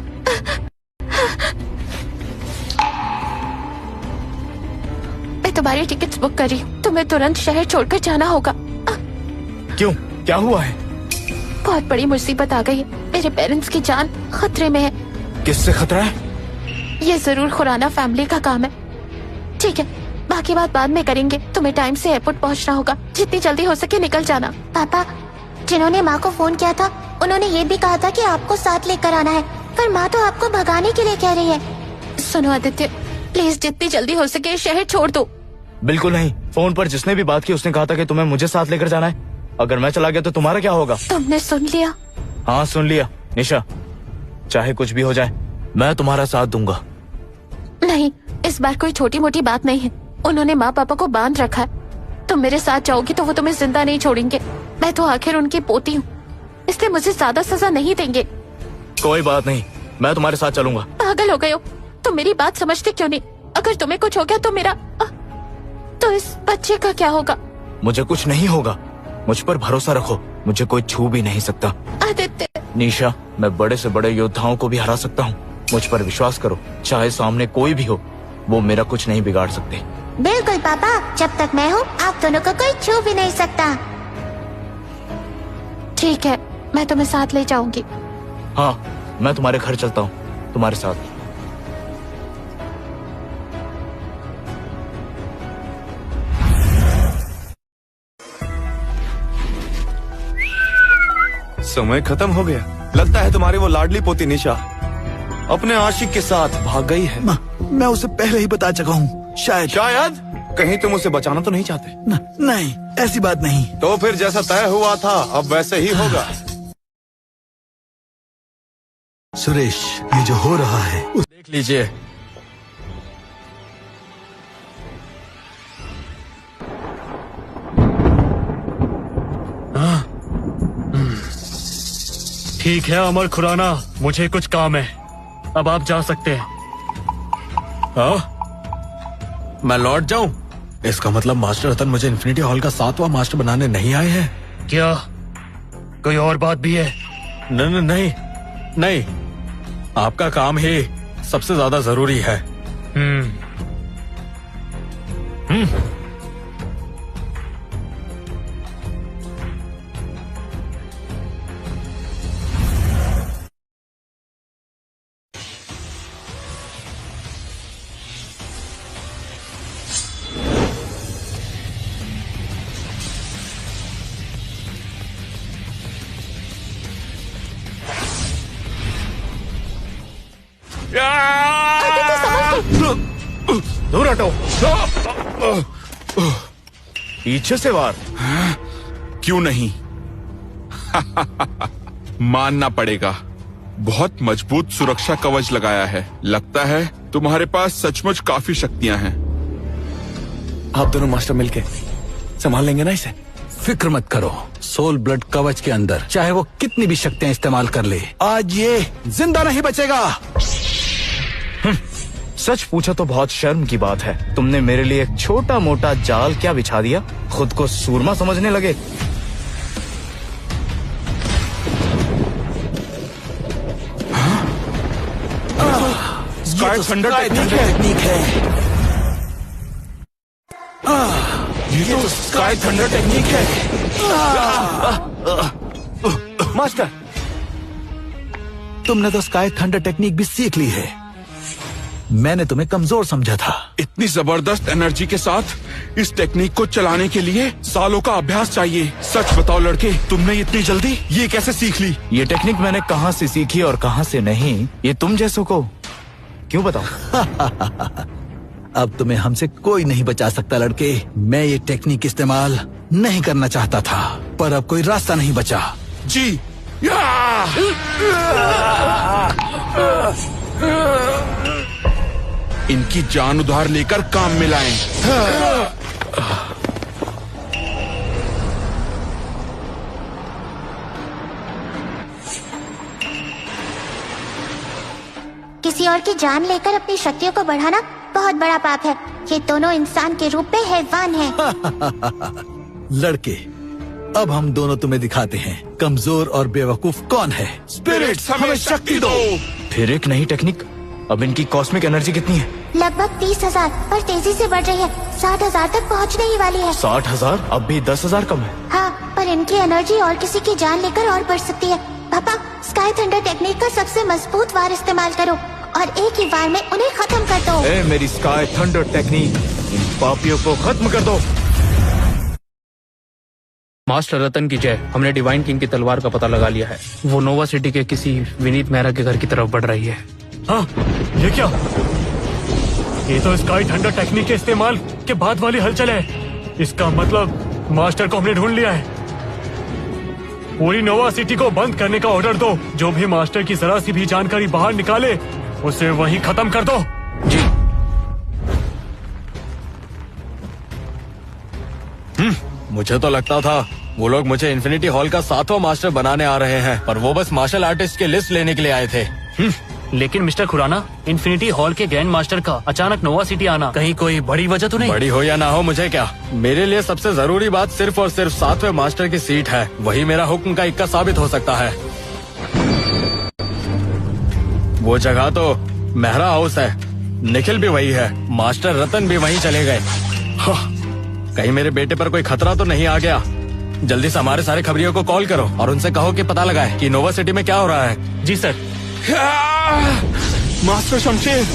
मैं तुम्हारी टिकट्स बुक कर रही हूँ। तुम्हें तुरंत शहर छोड़कर जाना होगा। क्यों, क्या हुआ है? बहुत बड़ी मुसीबत आ गई है। मेरे पेरेंट्स की जान खतरे में है। किससे खतरा है? ये जरूर खुराना फैमिली का काम है। ठीक है, बाकी बात बाद में करेंगे। तुम्हें टाइम से एयरपोर्ट पहुंचना होगा। जितनी जल्दी हो सके निकल जाना। पापा, जिन्होंने माँ को फोन किया था उन्होंने ये भी कहा था कि आपको साथ लेकर आना है, पर माँ तो आपको भगाने के लिए कह रही है। सुनो आदित्य, प्लीज जितनी जल्दी हो सके शहर छोड़ दो। बिल्कुल नहीं। फोन पर जिसने भी बात की उसने कहा था कि तुम्हें मुझे साथ लेकर जाना है। अगर मैं चला गया तो तुम्हारा क्या होगा? तुमने सुन लिया? हाँ, सुन लिया। निशा, चाहे कुछ भी हो जाए मैं तुम्हारा साथ दूंगा। नहीं, इस बार कोई छोटी मोटी बात नहीं है। उन्होंने माँ पापा को बांध रखा है। तुम मेरे साथ जाओगी तो वो तुम्हें जिंदा नहीं छोड़ेंगे। मैं तो आखिर उनकी पोती हूँ, इसलिए मुझे ज्यादा सजा नहीं देंगे। कोई बात नहीं, मैं तुम्हारे साथ चलूंगा। पागल हो गए हो? तुम मेरी बात समझते क्यों नहीं? अगर तुम्हें कुछ हो गया तो मेरा तो इस बच्चे का क्या होगा? मुझे कुछ नहीं होगा। मुझ पर भरोसा रखो, मुझे कोई छू भी नहीं सकता। आदित्य। निशा, मैं बड़े से बड़े योद्धाओं को भी हरा सकता हूँ। मुझ पर विश्वास करो, चाहे सामने कोई भी हो, वो मेरा कुछ नहीं बिगाड़ सकते। बिल्कुल पापा, जब तक मैं हूँ आप दोनों को कोई छू भी नहीं सकता। ठीक है, मैं तुम्हें साथ ले जाऊंगी। हाँ, मैं तुम्हारे घर चलता हूँ तुम्हारे साथ। समय खत्म हो गया। लगता है तुम्हारी वो लाडली पोती निशा अपने आशिक के साथ भाग गई है। मैं उसे पहले ही बता चुका हूँ। शायद कहीं तुम उसे बचाना तो नहीं चाहते? नहीं, ऐसी बात नहीं। तो फिर जैसा तय हुआ था अब वैसे ही होगा। सुरेश, ये जो हो रहा है देख लीजिए। ठीक है अमर खुराना, मुझे कुछ काम है, अब आप जा सकते हैं। हाँ, मैं लौट जाऊं? इसका मतलब मास्टर रतन मुझे इन्फिनिटी हॉल का 7वां मास्टर बनाने नहीं आए हैं? क्या कोई और बात भी है? नहीं, नहीं, आपका काम ही सबसे ज्यादा जरूरी है। दूर हटो। पीछे से वार। क्यों नहीं? मानना पड़ेगा, बहुत मजबूत सुरक्षा कवच लगाया है। लगता है तुम्हारे पास सचमुच काफी शक्तियां हैं। आप दोनों मास्टर मिलके संभाल लेंगे ना इसे? फिक्र मत करो, सोल ब्लड कवच के अंदर चाहे वो कितनी भी शक्तियां इस्तेमाल कर ले, आज ये जिंदा नहीं बचेगा। सच पूछा तो बहुत शर्म की बात है। तुमने मेरे लिए एक छोटा मोटा जाल क्या बिछा दिया? खुद को सूरमा समझने लगे। स्काई थंडर टेक्निक है। ये तो स्काई थंडर टेक्निक है। मास्टर, तुमने तो स्काई थंडर टेक्निक भी सीख ली है। मैंने तुम्हें कमजोर समझा था। इतनी जबरदस्त एनर्जी के साथ इस टेक्निक को चलाने के लिए सालों का अभ्यास चाहिए। सच बताओ लड़के, तुमने इतनी जल्दी ये कैसे सीख ली? ये टेक्निक मैंने कहाँ से सीखी और कहाँ से नहीं, ये तुम जैसों को क्यों बताऊं? अब तुम्हें हमसे कोई नहीं बचा सकता लड़के। मैं ये टेक्निक इस्तेमाल नहीं करना चाहता था, पर अब कोई रास्ता नहीं बचा। जी। इनकी जान उधार लेकर काम में लाएं। किसी और की जान लेकर अपनी शक्तियों को बढ़ाना बहुत बड़ा पाप है। ये दोनों इंसान के रूप में हैवान हैं। लड़के, अब हम दोनों तुम्हें दिखाते हैं कमजोर और बेवकूफ कौन है। स्पिरिट्स हमें शक्ति दो। फिर एक नई टेक्निक। अब इनकी कॉस्मिक एनर्जी कितनी है? लगभग 30,000 पर तेजी से बढ़ रही है। 60,000 तक पहुंचने ही वाली है। 60,000? अब भी 10,000 कम है। हाँ, पर इनकी एनर्जी और किसी की जान लेकर और बढ़ सकती है। पापा, स्काई थंडर टेक्निक का सबसे मजबूत वार इस्तेमाल करो और एक ही वार में उन्हें खत्म कर दो। ए, मेरी स्काई थंडर टेक्निक, इन पापियों को खत्म कर दो। मास्टर रतन की जय। हमने डिवाइन किंग की तलवार का पता लगा लिया है। वो नोवा सिटी के किसी विनीत मेहरा के घर की तरफ बढ़ रही है। हाँ, ये क्या? ये तो स्काई थंडर टेक्निक के इस्तेमाल के बाद वाली हलचल है। इसका मतलब मास्टर को हमने ढूंढ लिया है। पूरी नोवा सिटी को बंद करने का ऑर्डर दो। जो भी मास्टर की जरा सी भी जानकारी बाहर निकाले उसे वहीं खत्म कर दो। जी। मुझे तो लगता था वो लोग मुझे इन्फिनिटी हॉल का 7वां मास्टर बनाने आ रहे हैं, पर वो बस मार्शल आर्टिस्ट की लिस्ट लेने के लिए आए थे। लेकिन मिस्टर खुराना, इन्फिनिटी हॉल के ग्रैंड मास्टर का अचानक नोवा सिटी आना कहीं कोई बड़ी वजह तो नहीं? बड़ी हो या ना हो मुझे क्या, मेरे लिए सबसे जरूरी बात सिर्फ और सिर्फ 7वें मास्टर की सीट है। वही मेरा हुक्म का इक्का साबित हो सकता है। वो जगह तो मेहरा हाउस है, निखिल भी वही है, मास्टर रतन भी वहीं चले गए। कहीं मेरे बेटे पर कोई खतरा तो नहीं आ गया? जल्दी से हमारे सारे खबरियों को कॉल करो और उनसे कहो कि पता लगाए कि नोवा सिटी में क्या हो रहा है। जी सर। मास्टर शमशेर,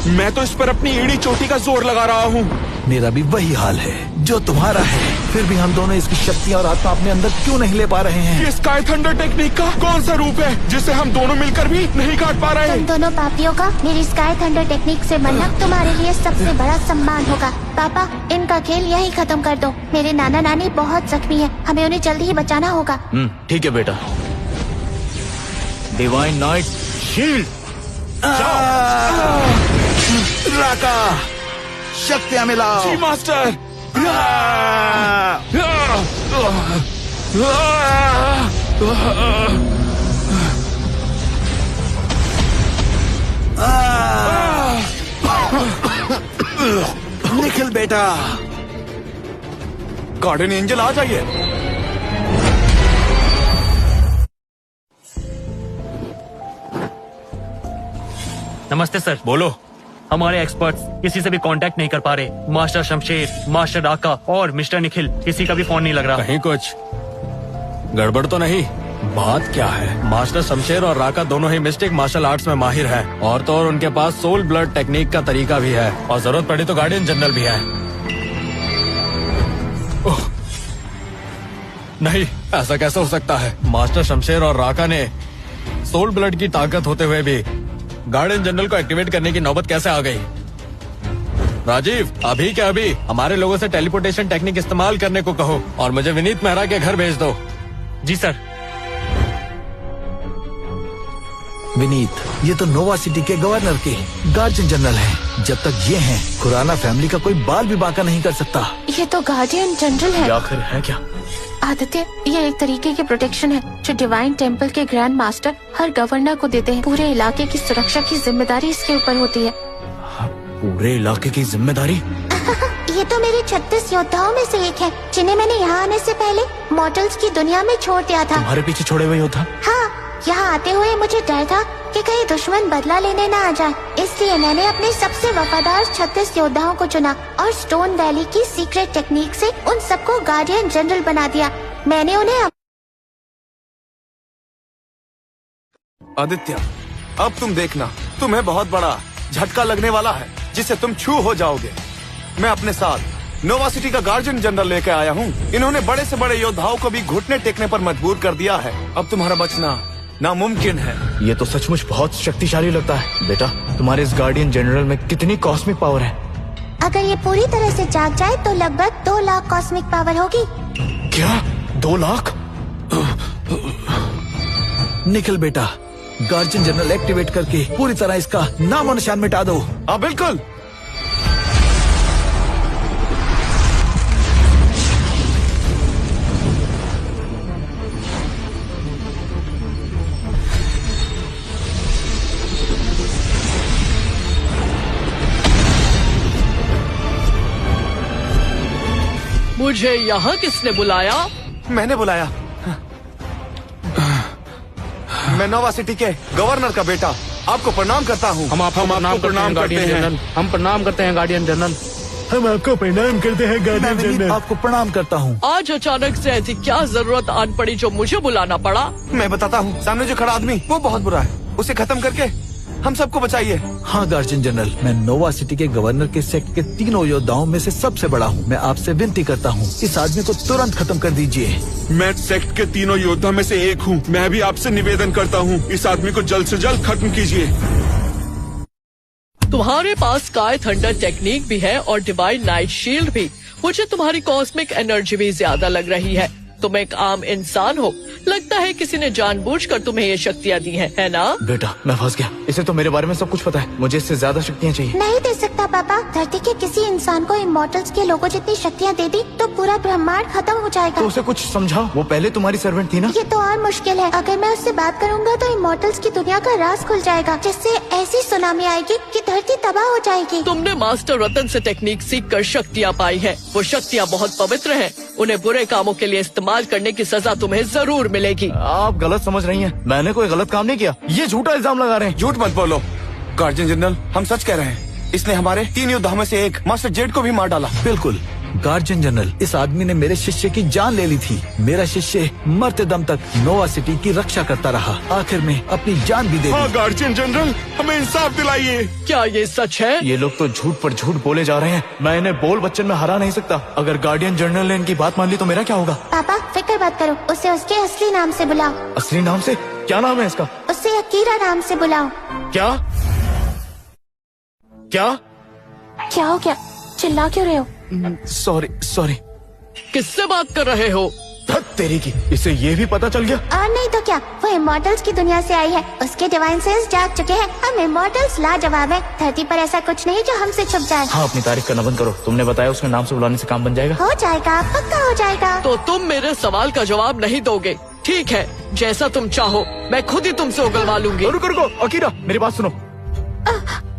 मैं तो इस पर अपनी एड़ी चोटी का जोर लगा रहा हूँ। मेरा भी वही हाल है जो तुम्हारा है, फिर भी हम दोनों इसकी शक्ति और आत्मा अपने अंदर क्यों नहीं ले पा रहे हैं? ये स्काई थंडर टेक्निक का कौन सा रूप है जिसे हम दोनों मिलकर भी नहीं काट पा रहे? तुम दोनों पापियों का मेरी स्काई थंडर टेक्निक से मरना तुम्हारे लिए सबसे बड़ा सम्मान होगा। पापा, इनका खेल यही खत्म कर दो। मेरे नाना नानी बहुत जख्मी है, हमें उन्हें जल्दी ही बचाना होगा। ठीक है बेटा। डिवाइन नाइट शील्ड, राका, शक्तियाँ मिलाओ। जी मास्टर। निखिल बेटा, गार्डन एंजल आ जाइए। नमस्ते सर। बोलो। हमारे एक्सपर्ट्स किसी से भी कांटेक्ट नहीं कर पा रहे। मास्टर शमशेर, मास्टर राका और मिस्टर निखिल, किसी का भी फोन नहीं लग रहा। कहीं कुछ गड़बड़ तो नहीं? बात क्या है? मास्टर शमशेर और राका दोनों ही मिस्टिक मार्शल आर्ट्स में माहिर हैं, और तो और उनके पास सोल ब्लड टेक्निक का तरीका भी है, और जरूरत पड़ी तो गार्डियन जनरल भी है। नहीं, ऐसा कैसे हो सकता है? मास्टर शमशेर और राका ने सोल ब्लड की ताकत होते हुए भी गार्डियन जनरल को एक्टिवेट करने की नौबत कैसे आ गई? राजीव, अभी क्या अभी हमारे लोगों से टेलीपोर्टेशन टेक्निक इस्तेमाल करने को कहो और मुझे विनीत मेहरा के घर भेज दो। जी सर। विनीत, ये तो नोवा सिटी के गवर्नर के गार्जियन जनरल हैं। जब तक ये हैं, खुराना फैमिली का कोई बाल भी बांका नहीं कर सकता। ये तो गार्डियन जनरल है। आखिर है क्या? आदित्य, ये एक तरीके की प्रोटेक्शन है जो डिवाइन टेम्पल के ग्रैंड मास्टर हर गवर्नर को देते हैं। पूरे इलाके की सुरक्षा की जिम्मेदारी इसके ऊपर होती है। पूरे इलाके की जिम्मेदारी? ये तो मेरे 36 योद्धाओं में से एक है, जिन्हें मैंने यहाँ आने से पहले मॉडल्स की दुनिया में छोड़ दिया था। तुम्हारे पीछे छोड़े हुए योद्धा? हाँ, यहाँ आते हुए मुझे डर था कि कहीं दुश्मन बदला लेने न आ जाए, इसलिए मैंने अपने सबसे वफादार 36 योद्धाओं को चुना और स्टोन वैली की सीक्रेट टेक्निक से उन सबको गार्डियन जनरल बना दिया। मैंने उन्हें आदित्य, अब तुम देखना, तुम्हें बहुत बड़ा झटका लगने वाला है जिसे तुम छू हो जाओगे। मैं अपने साथ नोवा सिटी का गार्जियन जनरल लेके आया हूँ। इन्होंने बड़े से बड़े योद्धाओं को भी घुटने टेकने पर मजबूर कर दिया है। अब तुम्हारा बचना नामुमकिन है। ये तो सचमुच बहुत शक्तिशाली लगता है। बेटा, तुम्हारे इस गार्डियन जनरल में कितनी कॉस्मिक पावर है? अगर ये पूरी तरह से जाग जाए तो लगभग 2 लाख कॉस्मिक पावर होगी। क्या? 2 लाख? निखिल बेटा, गार्जियन जनरल एक्टिवेट करके पूरी तरह इसका नामो निशान मिटा दो। बिल्कुल। मुझे यहाँ किसने बुलाया? मैंने बुलाया। मैं नोवा सिटी के गवर्नर का बेटा आपको प्रणाम करता हूँ। हम आपको प्रणाम करते हैं गार्डियन जनरल। हम प्रणाम करते हैं गार्डियन जनरल। हम आपको प्रणाम करते हैं गार्डियन जनरल। आपको प्रणाम करता हूँ। आज अचानक से ऐसी क्या जरूरत आन पड़ी जो मुझे बुलाना पड़ा? मैं बताता हूँ, सामने जो खड़ा आदमी वो बहुत बुरा है, उसे खत्म करके हम सबको बचाइए। हाँ गार्जियन जनरल, मैं नोवा सिटी के गवर्नर के सेक्ट के 3 योद्धाओं में से सबसे बड़ा हूँ। मैं आपसे विनती करता हूँ, इस आदमी को तुरंत खत्म कर दीजिए। मैं सेक्ट के 3 योद्धा में से एक हूँ। मैं भी आपसे निवेदन करता हूँ, इस आदमी को जल्द से जल्द खत्म कीजिए। तुम्हारे पास स्काई थंडर टेक्निक भी है और डिवाइन नाइट शील्ड भी। मुझे तुम्हारी कॉस्मिक एनर्जी भी ज्यादा लग रही है। तुम एक आम इंसान हो, लगता है किसी ने जानबूझकर तुम्हें ये शक्तियाँ दी हैं, है ना? बेटा मैं फंस गया, इसे तो मेरे बारे में सब कुछ पता है, मुझे इससे ज्यादा शक्तियाँ चाहिए। नहीं दे सकता पापा। धरती के किसी इंसान को इमॉर्टल्स के लोगों जितनी शक्तियाँ दे दी तो पूरा ब्रह्मांड खत्म हो जाएगा। तो उसे कुछ समझाओ, वो पहले तुम्हारी सर्वेंट थी ना। ये तो और मुश्किल है। अगर मैं उससे बात करूंगा तो इमॉर्टल्स की दुनिया का राज खुल जाएगा, जिससे ऐसी सुनामी आएगी कि धरती तबाह हो जाएगी। तुमने मास्टर रतन से टेक्निक सीख कर शक्तियाँ पाई है। वो शक्तियाँ बहुत पवित्र हैं। उन्हें बुरे कामों के लिए इस्तेमाल करने की सजा तुम्हें जरूर मिलेगी। आप गलत समझ रही हैं। मैंने कोई गलत काम नहीं किया, ये झूठा इल्जाम लगा रहे हैं। झूठ मत बोलो गार्जियन जनरल, हम सच कह रहे हैं। इसने हमारे 3 योद्धाओं में से एक मास्टर जेड को भी मार डाला। बिल्कुल गार्जियन जनरल, इस आदमी ने मेरे शिष्य की जान ले ली थी। मेरा शिष्य मरते दम तक नोवा सिटी की रक्षा करता रहा, आखिर में अपनी जान भी दे दी। हाँ गार्जियन जनरल, हमें इंसाफ दिलाइए। क्या ये सच है? ये लोग तो झूठ पर झूठ बोले जा रहे हैं। मैं इन्हें बोल बच्चन में हरा नहीं सकता। अगर गार्डियन जनरल ने इनकी बात मान ली तो मेरा क्या होगा? पापा फिक्र मत करो, उसे उसके असली नाम से बुलाओ। असली नाम से? क्या नाम है इसका? उसे अकीरा नाम से बुलाओ। क्या क्या क्या हो गया? चिल्ला क्यों रहे हो? सॉरी। किससे बात कर रहे हो? धत तेरी की, इसे ये भी पता चल गया। और नहीं तो क्या, वो इमॉर्टल्स की दुनिया से आई है। उसके डिवाइन सेंस जाग चुके हैं। हम इमॉर्टल्स लाजवाब हैं। धरती पर ऐसा कुछ नहीं जो हमसे छुप जाए। हाँ, अपनी तारीफ करना बंद करो। तुमने बताया उसके नाम से बुलाने से काम बन जाएगा। हो जाएगा, पक्का हो जाएगा। तो तुम मेरे सवाल का जवाब नहीं दोगे? ठीक है, जैसा तुम चाहो, मैं खुद ही तुमसे उगलवा लूंगी। रुको अकीरा, मेरी बात सुनो।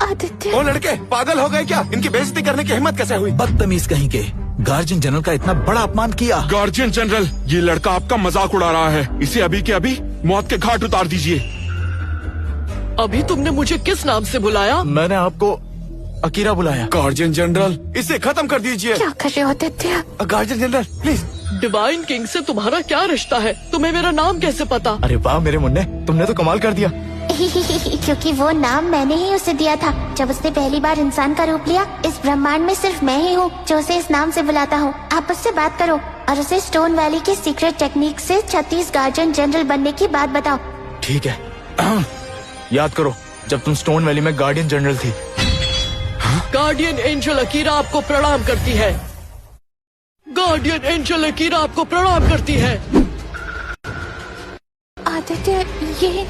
आदित्य, ओ लड़के पागल हो गए क्या? इनकी बेइज्जती करने की हिम्मत कैसे हुई? बदतमीज कहीं के, गार्जियन जनरल का इतना बड़ा अपमान किया। गार्जियन जनरल, ये लड़का आपका मजाक उड़ा रहा है। इसे अभी के अभी मौत के घाट उतार दीजिए। अभी तुमने मुझे किस नाम से बुलाया? मैंने आपको अकीरा बुलाया। गार्जियन जनरल, इसे खत्म कर दीजिए। क्या कर रहे हो Aditya? Guardian general please. Divine king से तुम्हारा क्या रिश्ता है? तुम्हें मेरा नाम कैसे पता? अरे वाह मेरे मुन्ने, तुमने तो कमाल कर दिया। क्योंकि वो नाम मैंने ही उसे दिया था जब उसने पहली बार इंसान का रूप लिया। इस ब्रह्मांड में सिर्फ मैं ही हूँ जो उसे इस नाम से बुलाता हूँ। आप उससे बात करो और उसे स्टोन वैली की सीक्रेट टेक्निक से 36 गार्जियन जनरल बनने की बात बताओ। ठीक है। याद करो जब तुम स्टोन वैली में गार्डियन जनरल थी। गार्डियन एंजल अकीरा आपको प्रणाम करती है। गार्डियन एंजल अकीरा आपको प्रणाम करती है। आदित्य, ये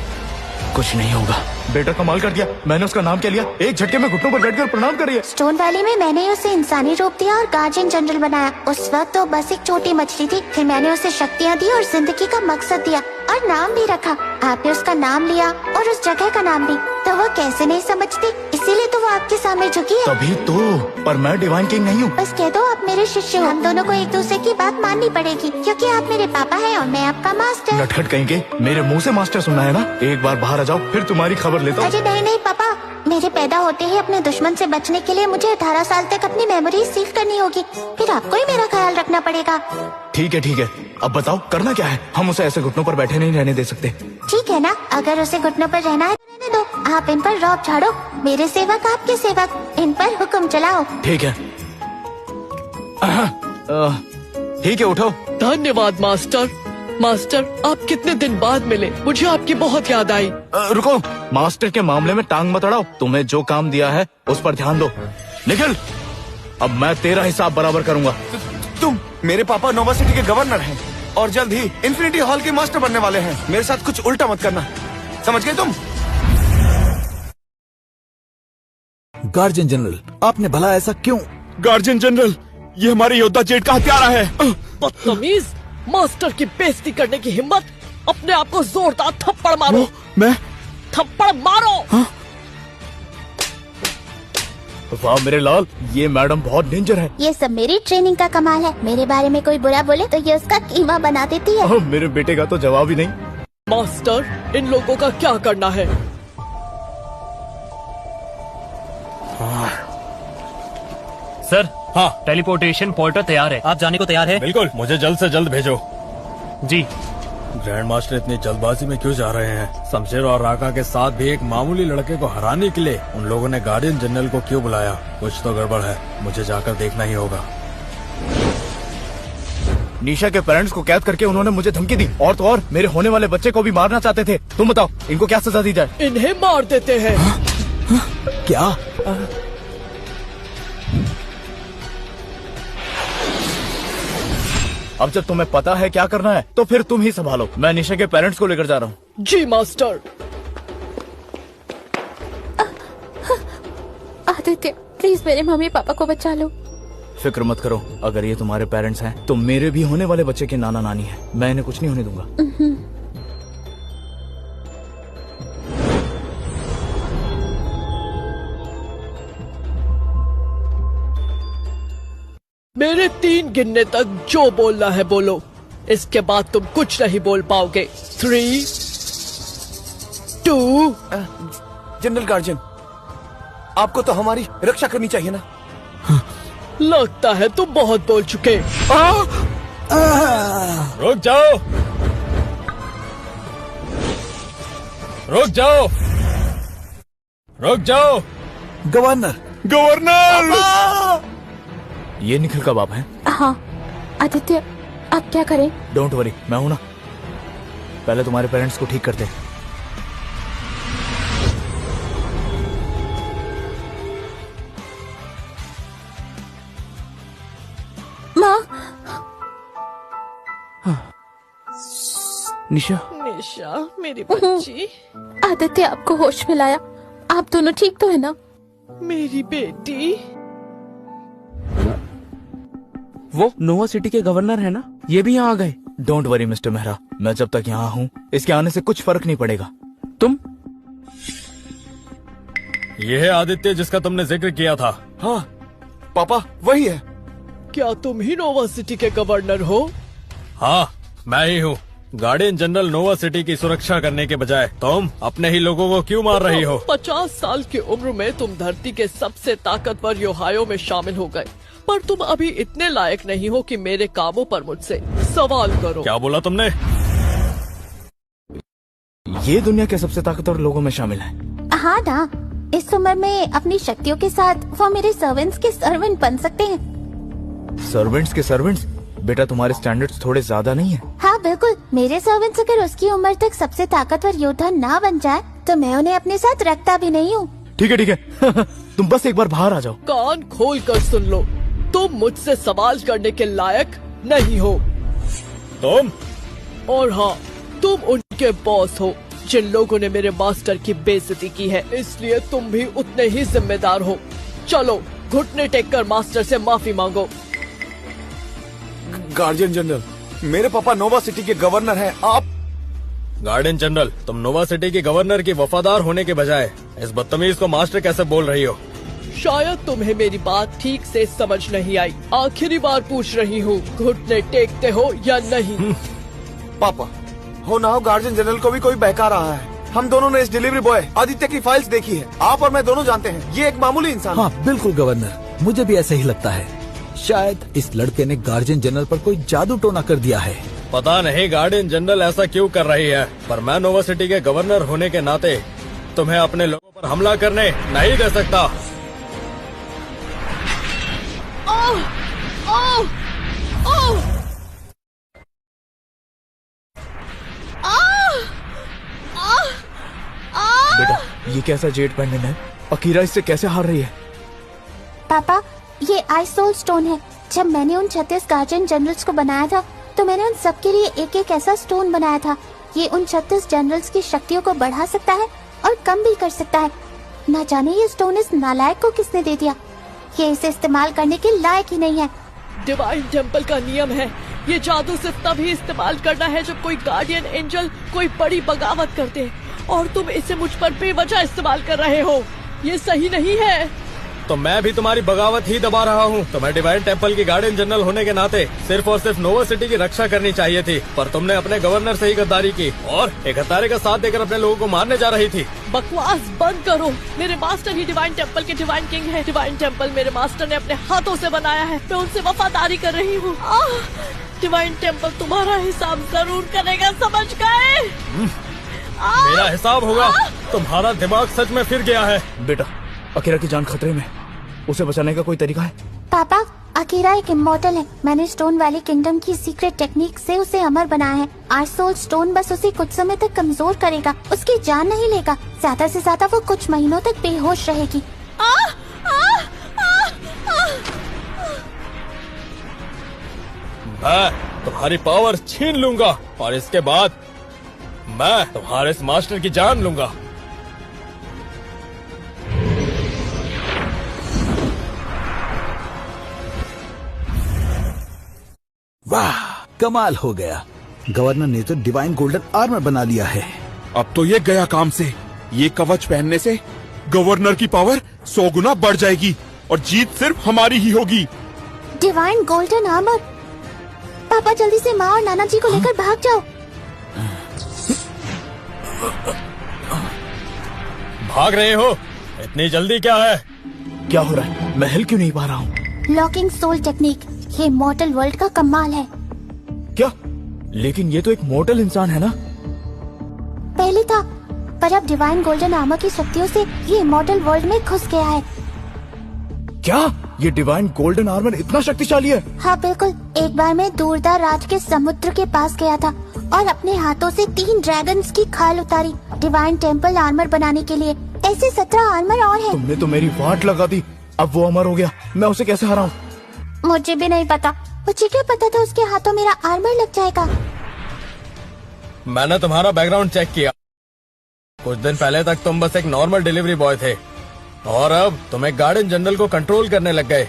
कुछ नहीं होगा। बेटा कमाल कर दिया। मैंने उसका नाम क्या लिया? एक झटके में घुटनों पर बैठकर प्रणाम कर रही है। स्टोन वैली में मैंने उसे इंसानी रूप दिया और गार्जियन जनरल बनाया। उस वक्त वो बस एक छोटी मछली थी। फिर मैंने उसे शक्तियाँ दी और जिंदगी का मकसद दिया और नाम भी रखा। आपने उसका नाम लिया और उस जगह का नाम भी, तो वो कैसे नहीं समझती, इसीलिए तो वो आपके सामने झुकी है। तभी तो, पर मैं डिवाइन किंग नहीं हूँ। बस कह दो आप मेरे शिष्य हो। हम दोनों को एक दूसरे की बात माननी पड़ेगी क्योंकि आप मेरे पापा हैं और मैं आपका मास्टर। नटखट कहेंगे, मेरे मुंह से मास्टर सुनना है ना? एक बार बाहर आ जाओ, फिर तुम्हारी खबर लेता हूँ। अरे नहीं पापा, मेरे पैदा होते ही अपने दुश्मन से बचने के लिए मुझे 18 साल तक अपनी मेमोरी सील करनी होगी। फिर आपको ही मेरा ख्याल रखना पड़ेगा। ठीक है। अब बताओ करना क्या है? हम उसे ऐसे घुटनों पर बैठे नहीं रहने दे सकते। ठीक है ना, अगर उसे घुटनों पर रहना है तो रहने दो। आप इन पर रौब झाड़ो। मेरे सेवक आपके सेवक, इन पर हुक्म चलाओ। ठीक है। ठीक है, उठो। धन्यवाद मास्टर। मास्टर, आप कितने दिन बाद मिले, मुझे आपकी बहुत याद आई। रुको, मास्टर के मामले में टांग मत अड़ाओ। तुम्हें जो काम दिया है उस पर ध्यान दो। निखिल, अब मैं तेरा हिसाब बराबर करूंगा। तुम मेरे पापा नोवा सिटी के गवर्नर हैं और जल्द ही इन्फिनिटी हॉल के मास्टर बनने वाले हैं। मेरे साथ कुछ उल्टा मत करना, समझ गए तुम? गार्जियन जनरल, आपने भला ऐसा क्यों? गार्जियन जनरल, ये हमारे योद्धा जेड का हत्यारा है। बदतमीज, मास्टर की बेइज्जती करने की हिम्मत! अपने आप को जोरदार थप्पड़ मारो। मैं थप्पड़ मारो। हाँ? वाह मेरे लाल, ये मैडम बहुत डेंजर है। ये सब मेरी ट्रेनिंग का कमाल है। मेरे बारे में कोई बुरा बोले तो ये उसका कीमा बना देती है। मेरे बेटे का तो जवाब ही नहीं। मास्टर, इन लोगों का क्या करना है? सर, हाँ, टेलीपोर्टेशन पोर्टर तैयार है। आप जाने को तैयार है? बिल्कुल, मुझे जल्द से जल्द भेजो। जी। ग्रैंड मास्टर इतनी जल्दबाजी में क्यों जा रहे हैं? शमशेर और राका के साथ भी एक मामूली लड़के को हराने के लिए उन लोगों ने गार्डियन जनरल को क्यों बुलाया? कुछ तो गड़बड़ है, मुझे जाकर देखना ही होगा। निशा के पेरेंट्स को कैद करके उन्होंने मुझे धमकी दी, और तो और मेरे होने वाले बच्चे को भी मारना चाहते थे। तुम बताओ, इनको क्या सजा दी जाए? इन्हें मार देते हैं। क्या? अब जब तुम्हें पता है क्या करना है तो फिर तुम ही संभालो। मैं निशा के पेरेंट्स को लेकर जा रहा हूँ। जी मास्टर। आदित्य, प्लीज मेरे मम्मी पापा को बचा लो। फिक्र मत करो, अगर ये तुम्हारे पेरेंट्स हैं तो मेरे भी होने वाले बच्चे के नाना नानी हैं। मैं इन्हें कुछ नहीं होने दूंगा। मेरे 3 गिनने तक जो बोलना है बोलो, इसके बाद तुम कुछ नहीं बोल पाओगे। 3, 2। जनरल गार्जियन, आपको तो हमारी रक्षा करनी चाहिए ना। लगता है तुम बहुत बोल चुके। रुक जाओ, रुक जाओ, रुक जाओ। Governor, governor! ये निखिल का बाप है? हाँ आदित्य, आप क्या करें? डोंट वरी, मैं हूं ना। पहले तुम्हारे पेरेंट्स को ठीक करते हैं। माँ। निशा, निशा मेरी बच्ची। आदित्य आपको होश में लाया। आप दोनों ठीक तो है ना? मेरी बेटी। वो नोवा सिटी के गवर्नर है ना, ये भी यहाँ आ गए। डोंट वरी मिस्टर मेहरा, मैं जब तक यहाँ हूँ इसके आने से कुछ फर्क नहीं पड़ेगा। तुम? ये है आदित्य जिसका तुमने जिक्र किया था। हाँ पापा, वही है। क्या तुम ही नोवा सिटी के गवर्नर हो? हाँ, मैं ही हूँ। गार्डियन जनरल नोवा सिटी की सुरक्षा करने के बजाय तुम अपने ही लोगों को क्यों मार रही हो? 50 साल की उम्र में तुम धरती के सबसे ताकतवर योद्धाओं में शामिल हो गए, पर तुम अभी इतने लायक नहीं हो कि मेरे कामों पर मुझसे सवाल करो। क्या बोला तुमने? ये दुनिया के सबसे ताकतवर लोगों में शामिल है। हाँ ना, इस उम्र में अपनी शक्तियों के साथ वो मेरे सर्वेंट्स के सर्वेंट बन सकते हैं। सर्वेंट्स के सर्वेंट्स? बेटा तुम्हारे स्टैंडर्ड्स थोड़े ज्यादा नहीं है? हाँ बिल्कुल, मेरे सर्वेंट्स अगर उसकी उम्र तक सबसे ताकतवर योद्धा ना बन जाए तो मैं उन्हें अपने साथ रखता भी नहीं हूँ। ठीक है ठीक है। तुम बस एक बार बाहर आ जाओ। कान खोल कर सुन लो, तुम मुझसे सवाल करने के लायक नहीं हो। तुम? और हाँ, तुम उनके बॉस हो जिन लोगों ने मेरे मास्टर की बेइज्जती की है, इसलिए तुम भी उतने ही जिम्मेदार हो। चलो घुटने टेक कर मास्टर से माफी मांगो। गार्जियन जनरल, मेरे पापा नोवा सिटी के गवर्नर हैं। आप? गार्डियन जनरल, तुम नोवा सिटी के गवर्नर की वफादार होने के बजाय इस बदतमीज को मास्टर कैसे बोल रही हो? शायद तुम्हें मेरी बात ठीक से समझ नहीं आई। आखिरी बार पूछ रही हूँ, घुटने टेकते हो या नहीं? पापा, हो ना हो गार्जियन जनरल को भी कोई बहका रहा है। हम दोनों ने इस डिलीवरी बॉय आदित्य की फाइल्स देखी है। आप और मैं दोनों जानते हैं ये एक मामूली इंसान है। हाँ बिल्कुल गवर्नर, मुझे भी ऐसा ही लगता है। शायद इस लड़के ने गार्जियन जनरल पर कोई जादू टोना कर दिया है। पता नहीं गार्डियन जनरल ऐसा क्यों कर रही है, पर मैं नोवा सिटी के गवर्नर होने के नाते तुम्हें अपने लोगों पर हमला करने नहीं दे सकता। बेटा, ये कैसा जेड पेंडेंट है? अकीरा इससे कैसे हार रही है? पापा, ये आइस सोल स्टोन है। जब मैंने उन 36 गार्जियन जनरल्स को बनाया था तो मैंने उन सबके लिए एक एक ऐसा स्टोन बनाया था। ये उन 36 जनरल्स की शक्तियों को बढ़ा सकता है और कम भी कर सकता है। ना जाने ये स्टोन इस नालायक को किसने दे दिया। ये इसे इस्तेमाल करने के लायक ही नहीं है। डिवाइन टेम्पल का नियम है, ये जादू सिर्फ तभी इस्तेमाल करना है जब कोई गार्डियन एंजल कोई बड़ी बगावत करते हैं, और तुम इसे मुझ पर बेवजह इस्तेमाल कर रहे हो। ये सही नहीं है। तो मैं भी तुम्हारी बगावत ही दबा रहा हूँ। तुम्हें डिवाइन टेम्पल की गार्डियन जनरल होने के नाते सिर्फ और सिर्फ नोवा सिटी की रक्षा करनी चाहिए थी, पर तुमने अपने गवर्नर से ही गद्दारी की और एक हत्यारे का साथ देकर अपने लोगों को मारने जा रही थी। बकवास बंद करो। मेरे मास्टर ही डिवाइन टेम्पल के डिवाइन किंग है। डिवाइन टेम्पल मेरे मास्टर ने अपने हाथों से बनाया है। मैं उनसे वफादारी कर रही हूँ। डिवाइन टेम्पल तुम्हारा हिसाब जरूर करेगा, समझ गए? मेरा हिसाब होगा। तुम्हारा दिमाग सच में फिर गया है। बेटा, अकीरा की जान खतरे में, उसे बचाने का कोई तरीका है? पापा, अकीरा एक इमॉर्टल है। मैंने स्टोन वैली किंगडम की सीक्रेट टेक्निक से उसे अमर बनाया है। आर्सोल स्टोन बस उसे कुछ समय तक कमजोर करेगा, उसकी जान नहीं लेगा। ज्यादा से ज्यादा वो कुछ महीनों तक बेहोश रहेगी। मैं तुम्हारी पावर छीन लूंगा और इसके बाद मैं तुम्हारे इस मास्टर की जान लूंगा। वाह, कमाल हो गया। गवर्नर ने तो डिवाइन गोल्डन आर्मर बना लिया है। अब तो ये गया काम से। ये कवच पहनने से गवर्नर की पावर 100 गुना बढ़ जाएगी और जीत सिर्फ हमारी ही होगी। Divine golden armour? पापा जल्दी से माँ और नाना जी को लेकर भाग जाओ। भाग रहे हो? इतनी जल्दी क्या है? क्या हो रहा है? मैं हिल क्यों नहीं पा रहा हूँ? लॉकिंग सोल टेक्निक, ये मॉर्टल वर्ल्ड का कमाल है। क्या? लेकिन ये तो एक मॉर्टल इंसान है ना? पहले था, पर अब डिवाइन गोल्डन आर्मर की शक्तियों से ये मॉर्टल वर्ल्ड में घुस गया है। क्या ये डिवाइन गोल्डन आर्मर इतना शक्तिशाली है? हाँ बिल्कुल। एक बार मैं दूरदार राज के समुद्र के पास गया था और अपने हाथों से 3 ड्रैगन्स की खाल उतारी डिवाइन टेम्पल आर्मर बनाने के लिए। ऐसे 17 आर्मर और हैं। तुमने तो मेरी वाट लगा दी। अब वो अमर हो गया, मैं उसे कैसे हराऊं? मुझे भी नहीं पता। मुझे क्या पता था उसके हाथों मेरा आर्मर लग जाएगा। मैंने तुम्हारा बैकग्राउंड चेक किया। कुछ दिन पहले तक तुम बस एक नॉर्मल डिलीवरी बॉय थे और अब तुम एक गार्डियन जनरल को कंट्रोल करने लग गए।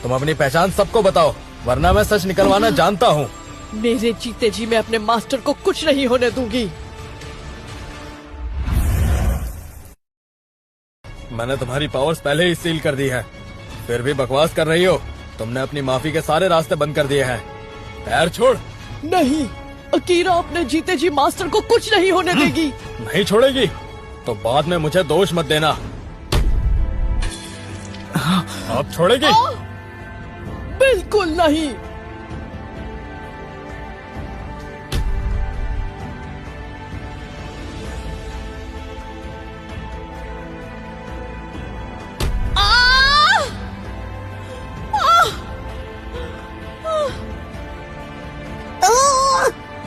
तुम अपनी पहचान सबको बताओ, वरना मैं सच निकलवाना जानता हूँ। मेरे जीते जी मैं अपने मास्टर को कुछ नहीं होने दूंगी। मैंने तुम्हारी पावर्स पहले ही सील कर दी है, फिर भी बकवास कर रही हो। तुमने अपनी माफी के सारे रास्ते बंद कर दिए हैं। पैर छोड़। नहीं, अकीरा अपने जीते जी मास्टर को कुछ नहीं होने देगी। नहीं छोड़ेगी तो बाद में मुझे दोष मत देना। अब छोड़ेगी? बिल्कुल नहीं।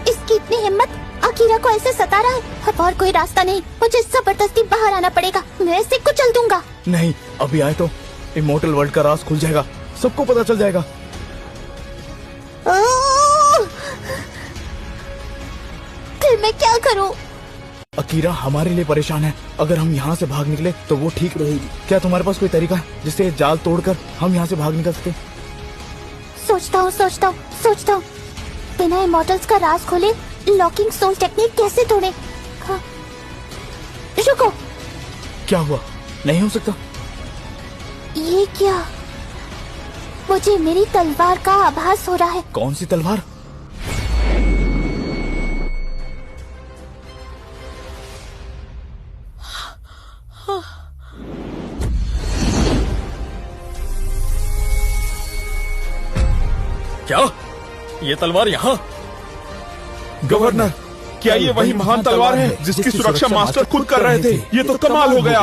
इसकी इतनी हिम्मत, अकीरा को ऐसे सता रहा है। अब और कोई रास्ता नहीं, मुझे जबरदस्ती बाहर आना पड़ेगा। मैं इसे कुचल दूंगा। नहीं, अभी आए तो इमॉर्टल वर्ल्ड का राज खुल जाएगा, सबको पता चल जाएगा। फिर मैं क्या करूं? अकीरा हमारे लिए परेशान है। अगर हम यहाँ से भाग निकले तो वो ठीक रहेगी। क्या तुम्हारे पास कोई तरीका है जिससे जाल तोड़कर हम यहाँ से भाग निकल सके? सोचता हूँ। बिना इमॉर्टल्स का राज खोले लॉकिंग सोल टेक्निक कैसे तोड़े? हाँ। रुको। क्या हुआ? नहीं हो सकता। ये क्या? मुझे मेरी तलवार का आभास हो रहा है। कौन सी तलवार? क्या ये तलवार यहाँ? गवर्नर, क्या ये वही महान तलवार है जिसकी सुरक्षा मास्टर खुद कर रहे थे? ये तो कमाल हो गया।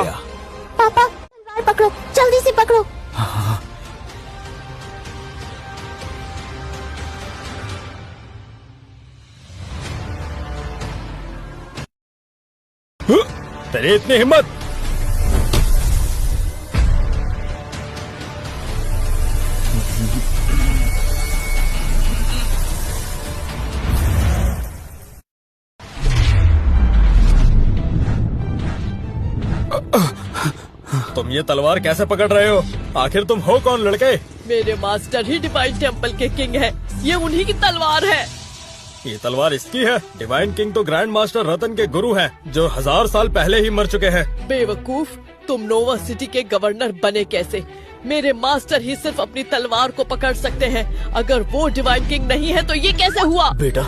पापा, तलवार पकड़ो, जल्दी से पकड़ो। तेरी इतनी हिम्मत? तुम ये तलवार कैसे पकड़ रहे हो? आखिर तुम हो कौन लड़के? मेरे मास्टर ही डिवाइन टेम्पल के किंग है। ये उन्हीं की तलवार है। ये तलवार इसकी है? डिवाइन किंग तो ग्रैंड मास्टर रतन के गुरु हैं, जो 1000 साल पहले ही मर चुके हैं। बेवकूफ, तुम नोवा सिटी के गवर्नर बने कैसे? मेरे मास्टर ही सिर्फ अपनी तलवार को पकड़ सकते हैं। अगर वो डिवाइन किंग नहीं है तो ये कैसे हुआ? बेटा,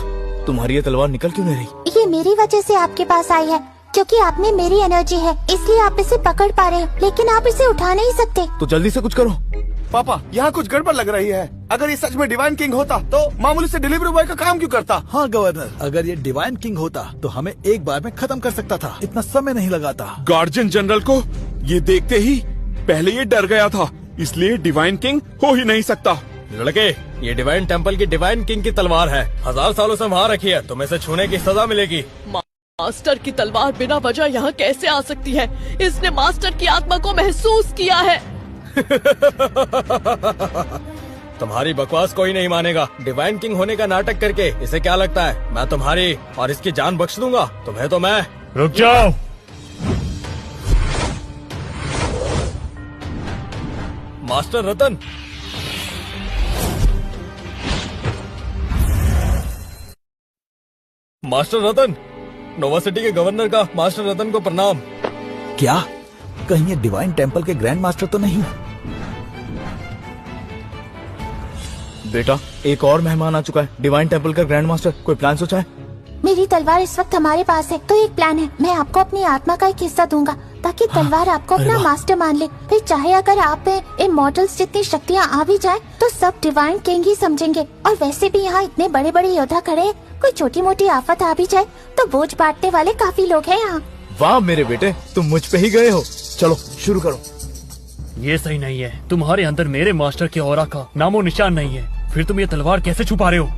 तुम्हारी ये तलवार निकल क्यों नहीं रही? ये मेरी वजह से आपके पास आई है, क्योंकि आप में मेरी एनर्जी है, इसलिए आप इसे पकड़ पा रहे हो, लेकिन आप इसे उठा नहीं सकते। तो जल्दी से कुछ करो। पापा, यहाँ कुछ गड़बड़ लग रही है। अगर ये सच में डिवाइन किंग होता तो मामूली से डिलीवरी बॉय का काम क्यों करता? हाँ गवर्नर, अगर ये डिवाइन किंग होता तो हमें एक बार में खत्म कर सकता था, इतना समय नहीं लगाता। गार्जियन जनरल को ये देखते ही पहले ये डर गया था, इसलिए डिवाइन किंग हो ही नहीं सकता। लड़के, ये डिवाइन टेम्पल की डिवाइन किंग की तलवार है, 1000 सालों से वहाँ रखी है, तुम्हें इसे छूने की सजा मिलेगी। मास्टर की तलवार बिना वजह यहाँ कैसे आ सकती है? इसने मास्टर की आत्मा को महसूस किया है। तुम्हारी बकवास कोई नहीं मानेगा। डिवाइन किंग होने का नाटक करके इसे क्या लगता है मैं तुम्हारी और इसकी जान बख्श दूंगा? तुम्हें तो मैं। रुक जाओ। मास्टर रतन, मास्टर रतन, नोवा सिटी के गवर्नर का मास्टर रतन को प्रणाम। क्या कहीं ये डिवाइन टेम्पल के ग्रैंड मास्टर तो नहीं? बेटा, एक और मेहमान आ चुका है, डिवाइन टेम्पल का ग्रैंड मास्टर। कोई प्लान सोचा है? मेरी तलवार इस वक्त हमारे पास है, तो एक प्लान है। मैं आपको अपनी आत्मा का एक हिस्सा दूंगा ताकि तलवार आपको अपना मास्टर मान ले। फिर चाहे अगर आप में इमॉर्टल्स जितनी शक्तियाँ आ भी जाए तो सब डिवाइन किंग ही समझेंगे। और वैसे भी यहाँ इतने बड़े बड़े योद्धा खड़े हैं, कोई छोटी मोटी आफत आ भी जाए तो बोझ बांटने वाले काफी लोग हैं यहाँ। वाह मेरे बेटे, तुम मुझ पे ही गए हो। चलो शुरू करो। ये सही नहीं है, तुम्हारे अंदर मेरे मास्टर के ऑरा का नामो निशान नहीं है, फिर तुम ये तलवार कैसे छुपा रहे हो?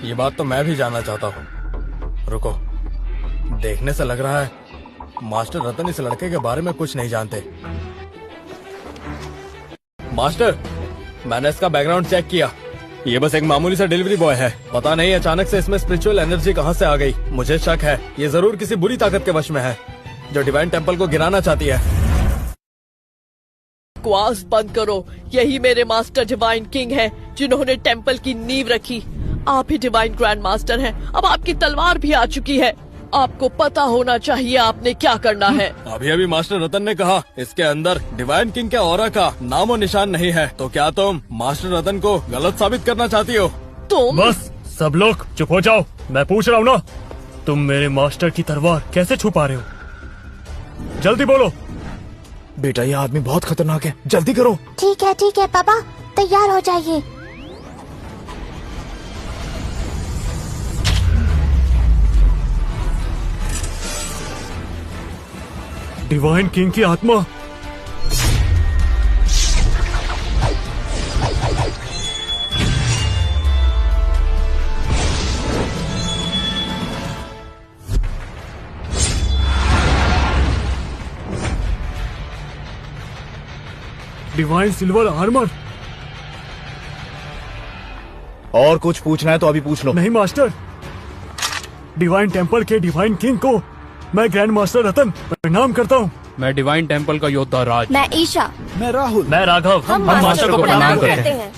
ये बात तो मैं भी जानना चाहता हूँ। रुको, देखने से लग रहा है मास्टर रतन इस लड़के के बारे में कुछ नहीं जानते। मास्टर, मैंने इसका बैकग्राउंड चेक किया, ये बस एक मामूली सा डिलीवरी बॉय है। पता नहीं अचानक से इसमें स्पिरिचुअल एनर्जी कहाँ से आ गई। मुझे शक है ये जरूर किसी बुरी ताकत के वश में है जो डिवाइन टेम्पल को गिराना चाहती है। बकवास बंद करो, यही मेरे मास्टर डिवाइन किंग है जिन्होंने टेम्पल की नींव रखी। आप ही डिवाइन ग्रैंड मास्टर हैं। अब आपकी तलवार भी आ चुकी है, आपको पता होना चाहिए आपने क्या करना है। अभी अभी मास्टर रतन ने कहा इसके अंदर डिवाइन किंग के ऑरा का नामो निशान नहीं है, तो क्या तुम मास्टर रतन को गलत साबित करना चाहती हो? तुम बस सब लोग चुप हो जाओ, मैं पूछ रहा हूँ ना, तुम मेरे मास्टर की तलवार कैसे छुपा रहे हो? जल्दी बोलो। बेटा, ये आदमी बहुत खतरनाक है, जल्दी करो। ठीक है पापा, तैयार हो जाइए। डिवाइन किंग की आत्मा। Divine silver armour. और कुछ पूछना है तो अभी पूछ लो। नहीं मास्टर, डिवाइन टेम्पल के डिवाइन किंग को मैं ग्रैंड मास्टर रतन प्रणाम करता हूँ। मैं डिवाइन टेम्पल का योद्धा राज। मैं ईशा। मैं राहुल। मैं राघव। हम मास्टर को प्रणाम करते हैं।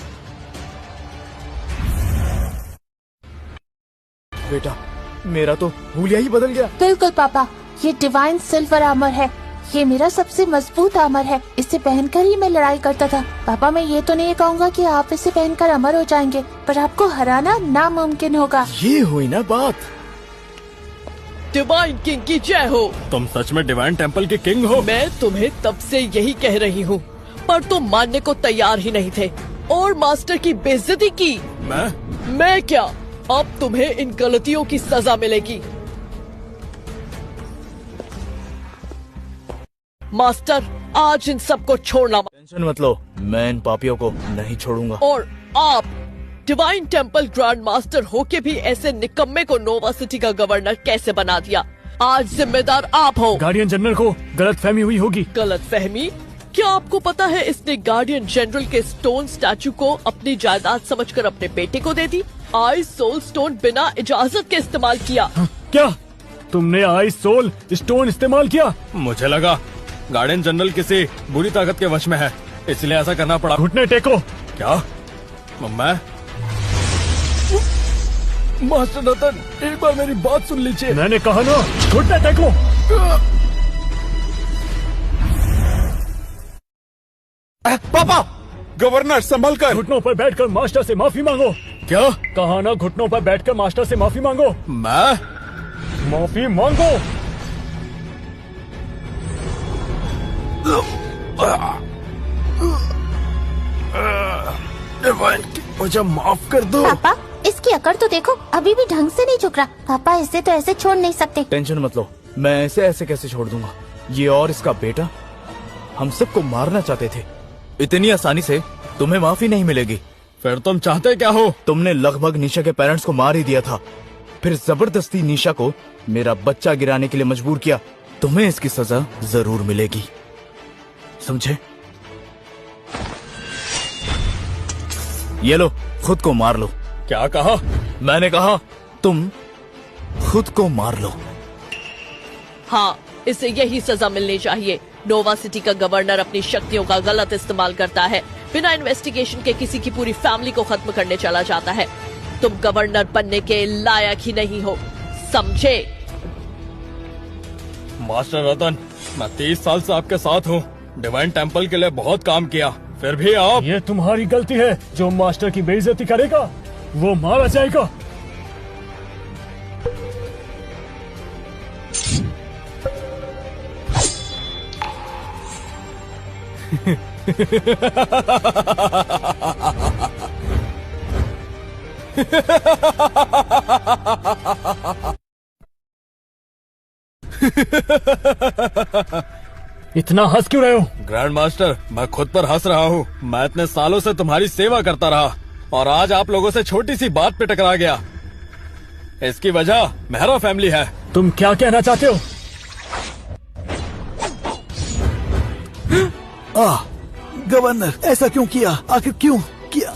बेटा, मेरा तो हुलिया ही बदल गया। बिल्कुल पापा, ये डिवाइन सिल्वर आर्मर है, ये मेरा सबसे मजबूत आर्मर है। इसे पहनकर ही मैं लड़ाई करता था। पापा, मैं ये तो नहीं कहूँगा कि आप इसे पहनकर अमर हो जाएंगे, पर आपको हराना नामुमकिन होगा। ये हुई ना बात। डिवाइन किंग की जय हो। तुम सच में डिवाइन टेम्पल के किंग हो? मैं तुम्हें तब से यही कह रही हूँ, पर तुम मानने को तैयार ही नहीं थे और मास्टर की बेइज्जती की। मैं क्या, अब तुम्हें इन गलतियों की सजा मिलेगी। मास्टर, आज इन सबको छोड़ना। टेंशन मत लो, मैं इन पापियों को नहीं छोड़ूंगा। और आप डिवाइन टेम्पल ग्रैंड मास्टर होके भी ऐसे निकम्मे को नोवा सिटी का गवर्नर कैसे बना दिया? आज जिम्मेदार आप हो। गार्डियन जनरल को गलत फहमी हुई होगी। गलत फहमी? क्या आपको पता है इसने गार्डियन जनरल के स्टोन स्टैचू को अपनी जायदाद समझकर अपने बेटे को दे दी। आई सोल स्टोन बिना इजाजत के इस्तेमाल किया। क्या तुमने आई सोल स्टोन इस्तेमाल किया? मुझे लगा गार्डियन जनरल किसी बुरी ताकत के वश में है, इसलिए ऐसा करना पड़ा। घुटने टेको। क्या? मैं? मास्टर रतन, एक बार मेरी बात सुन लीजिए। मैंने कहा ना, घुटने टेको। पापा, गवर्नर संभल कर। घुटनों पर बैठकर मास्टर से माफी मांगो। क्या कहा ना, घुटनों पर बैठकर मास्टर से माफी मांगो। मैं माफी मांगो। मुझे माफ कर दो। पापा, इसकी अकड़ तो देखो, अभी भी ढंग से नहीं झुक रहा। पापा, इसे तो ऐसे छोड़ नहीं सकते। टेंशन मत लो, मैं ऐसे कैसे छोड़ दूंगा। ये और इसका बेटा हम सबको मारना चाहते थे। इतनी आसानी से तुम्हें माफी नहीं मिलेगी। फिर तुम चाहते क्या हो? तुमने लगभग निशा के पेरेंट्स को मार ही दिया था, फिर जबरदस्ती निशा को मेरा बच्चा गिराने के लिए मजबूर किया। तुम्हें इसकी सजा जरूर मिलेगी, समझे? ये लो, खुद को मार लो। क्या कहा? मैंने कहा तुम खुद को मार लो। हाँ, इसे यही सजा मिलनी चाहिए। नोवा सिटी का गवर्नर अपनी शक्तियों का गलत इस्तेमाल करता है, बिना इन्वेस्टिगेशन के किसी की पूरी फैमिली को खत्म करने चला जाता है। तुम गवर्नर बनने के लायक ही नहीं हो, समझे? मास्टर रतन, मैं 30 साल से आपके साथ हूँ। डिवाइन टेम्पल के लिए बहुत काम किया, फिर भी आप। ये तुम्हारी गलती है। जो मास्टर की बेइज्जती करेगा वो मारा जाएगा। इतना हंस क्यों रहे हो? ग्रैंड मास्टर, मैं खुद पर हंस रहा हूँ। मैं इतने सालों से तुम्हारी सेवा करता रहा और आज आप लोगों से छोटी सी बात पे टकरा गया। इसकी वजह मेहरा फैमिली है। तुम क्या कहना चाहते हो? गवर्नर, ऐसा क्यों किया? आखिर क्यों किया?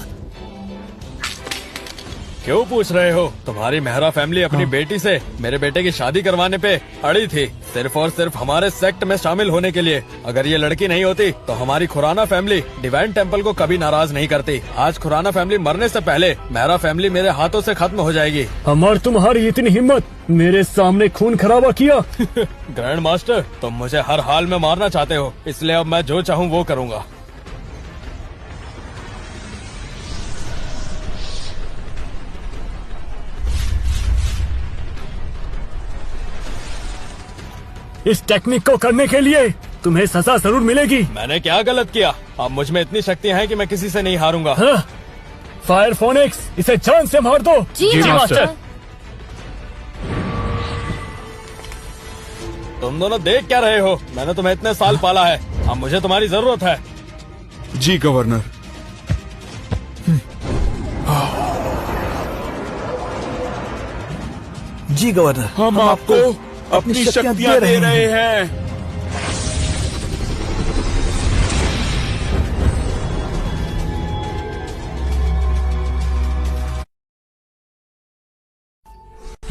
क्यों पूछ रहे हो? तुम्हारी मेहरा फैमिली अपनी बेटी से मेरे बेटे की शादी करवाने पे अड़ी थी, सिर्फ और सिर्फ हमारे सेक्ट में शामिल होने के लिए। अगर ये लड़की नहीं होती तो हमारी खुराना फैमिली डिवाइन टेम्पल को कभी नाराज नहीं करती। आज खुराना फैमिली मरने से पहले मेहरा फैमिली मेरे हाथों से खत्म हो जाएगी। हमारी तुम्हारी इतनी हिम्मत, मेरे सामने खून खराबा किया। ग्रैंड मास्टर, तुम मुझे हर हाल में मारना चाहते हो, इसलिए अब मैं जो चाहूँ वो करूँगा। इस टेक्निक को करने के लिए तुम्हें सजा जरूर मिलेगी। मैंने क्या गलत किया? अब मुझ में इतनी शक्तियाँ हैं कि मैं किसी से नहीं हारूंगा। हाँ? फायर फोनिक्स, इसे जान से मार दो। जी मास्टर। तुम दोनों देख क्या रहे हो? मैंने तुम्हें इतने साल पाला है, अब मुझे तुम्हारी जरूरत है। जी गवर्नर। जी गवर्नर, हम आपको अपनी शक्तियाँ दे रहे हैं।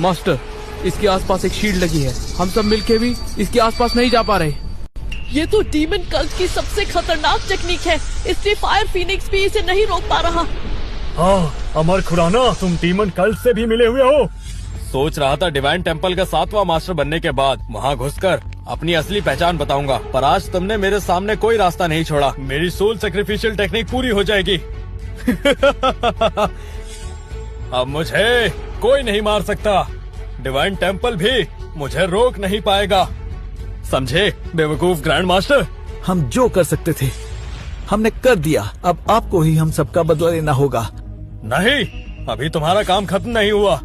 मास्टर, इसके आसपास एक शील्ड लगी है। हम सब मिलके भी इसके आसपास नहीं जा पा रहे। ये तो डीमन कल्ट की सबसे खतरनाक टेक्निक है, इसलिए फायर फीनिक्स भी इसे नहीं रोक पा रहा। हाँ, अमर खुराना, तुम डीमन कल्ट से भी मिले हुए हो। सोच रहा था डिवाइन टेम्पल का 7वां मास्टर बनने के बाद वहाँ घुसकर अपनी असली पहचान बताऊंगा, पर आज तुमने मेरे सामने कोई रास्ता नहीं छोड़ा। मेरी सोल सैक्रिफिशियल टेक्निक पूरी हो जाएगी। अब मुझे कोई नहीं मार सकता, डिवाइन टेम्पल भी मुझे रोक नहीं पाएगा, समझे बेवकूफ ग्रैंड मास्टर? हम जो कर सकते थे हमने कर दिया, अब आपको ही हम सबका बदला लेना होगा। नहीं, अभी तुम्हारा काम खत्म नहीं हुआ।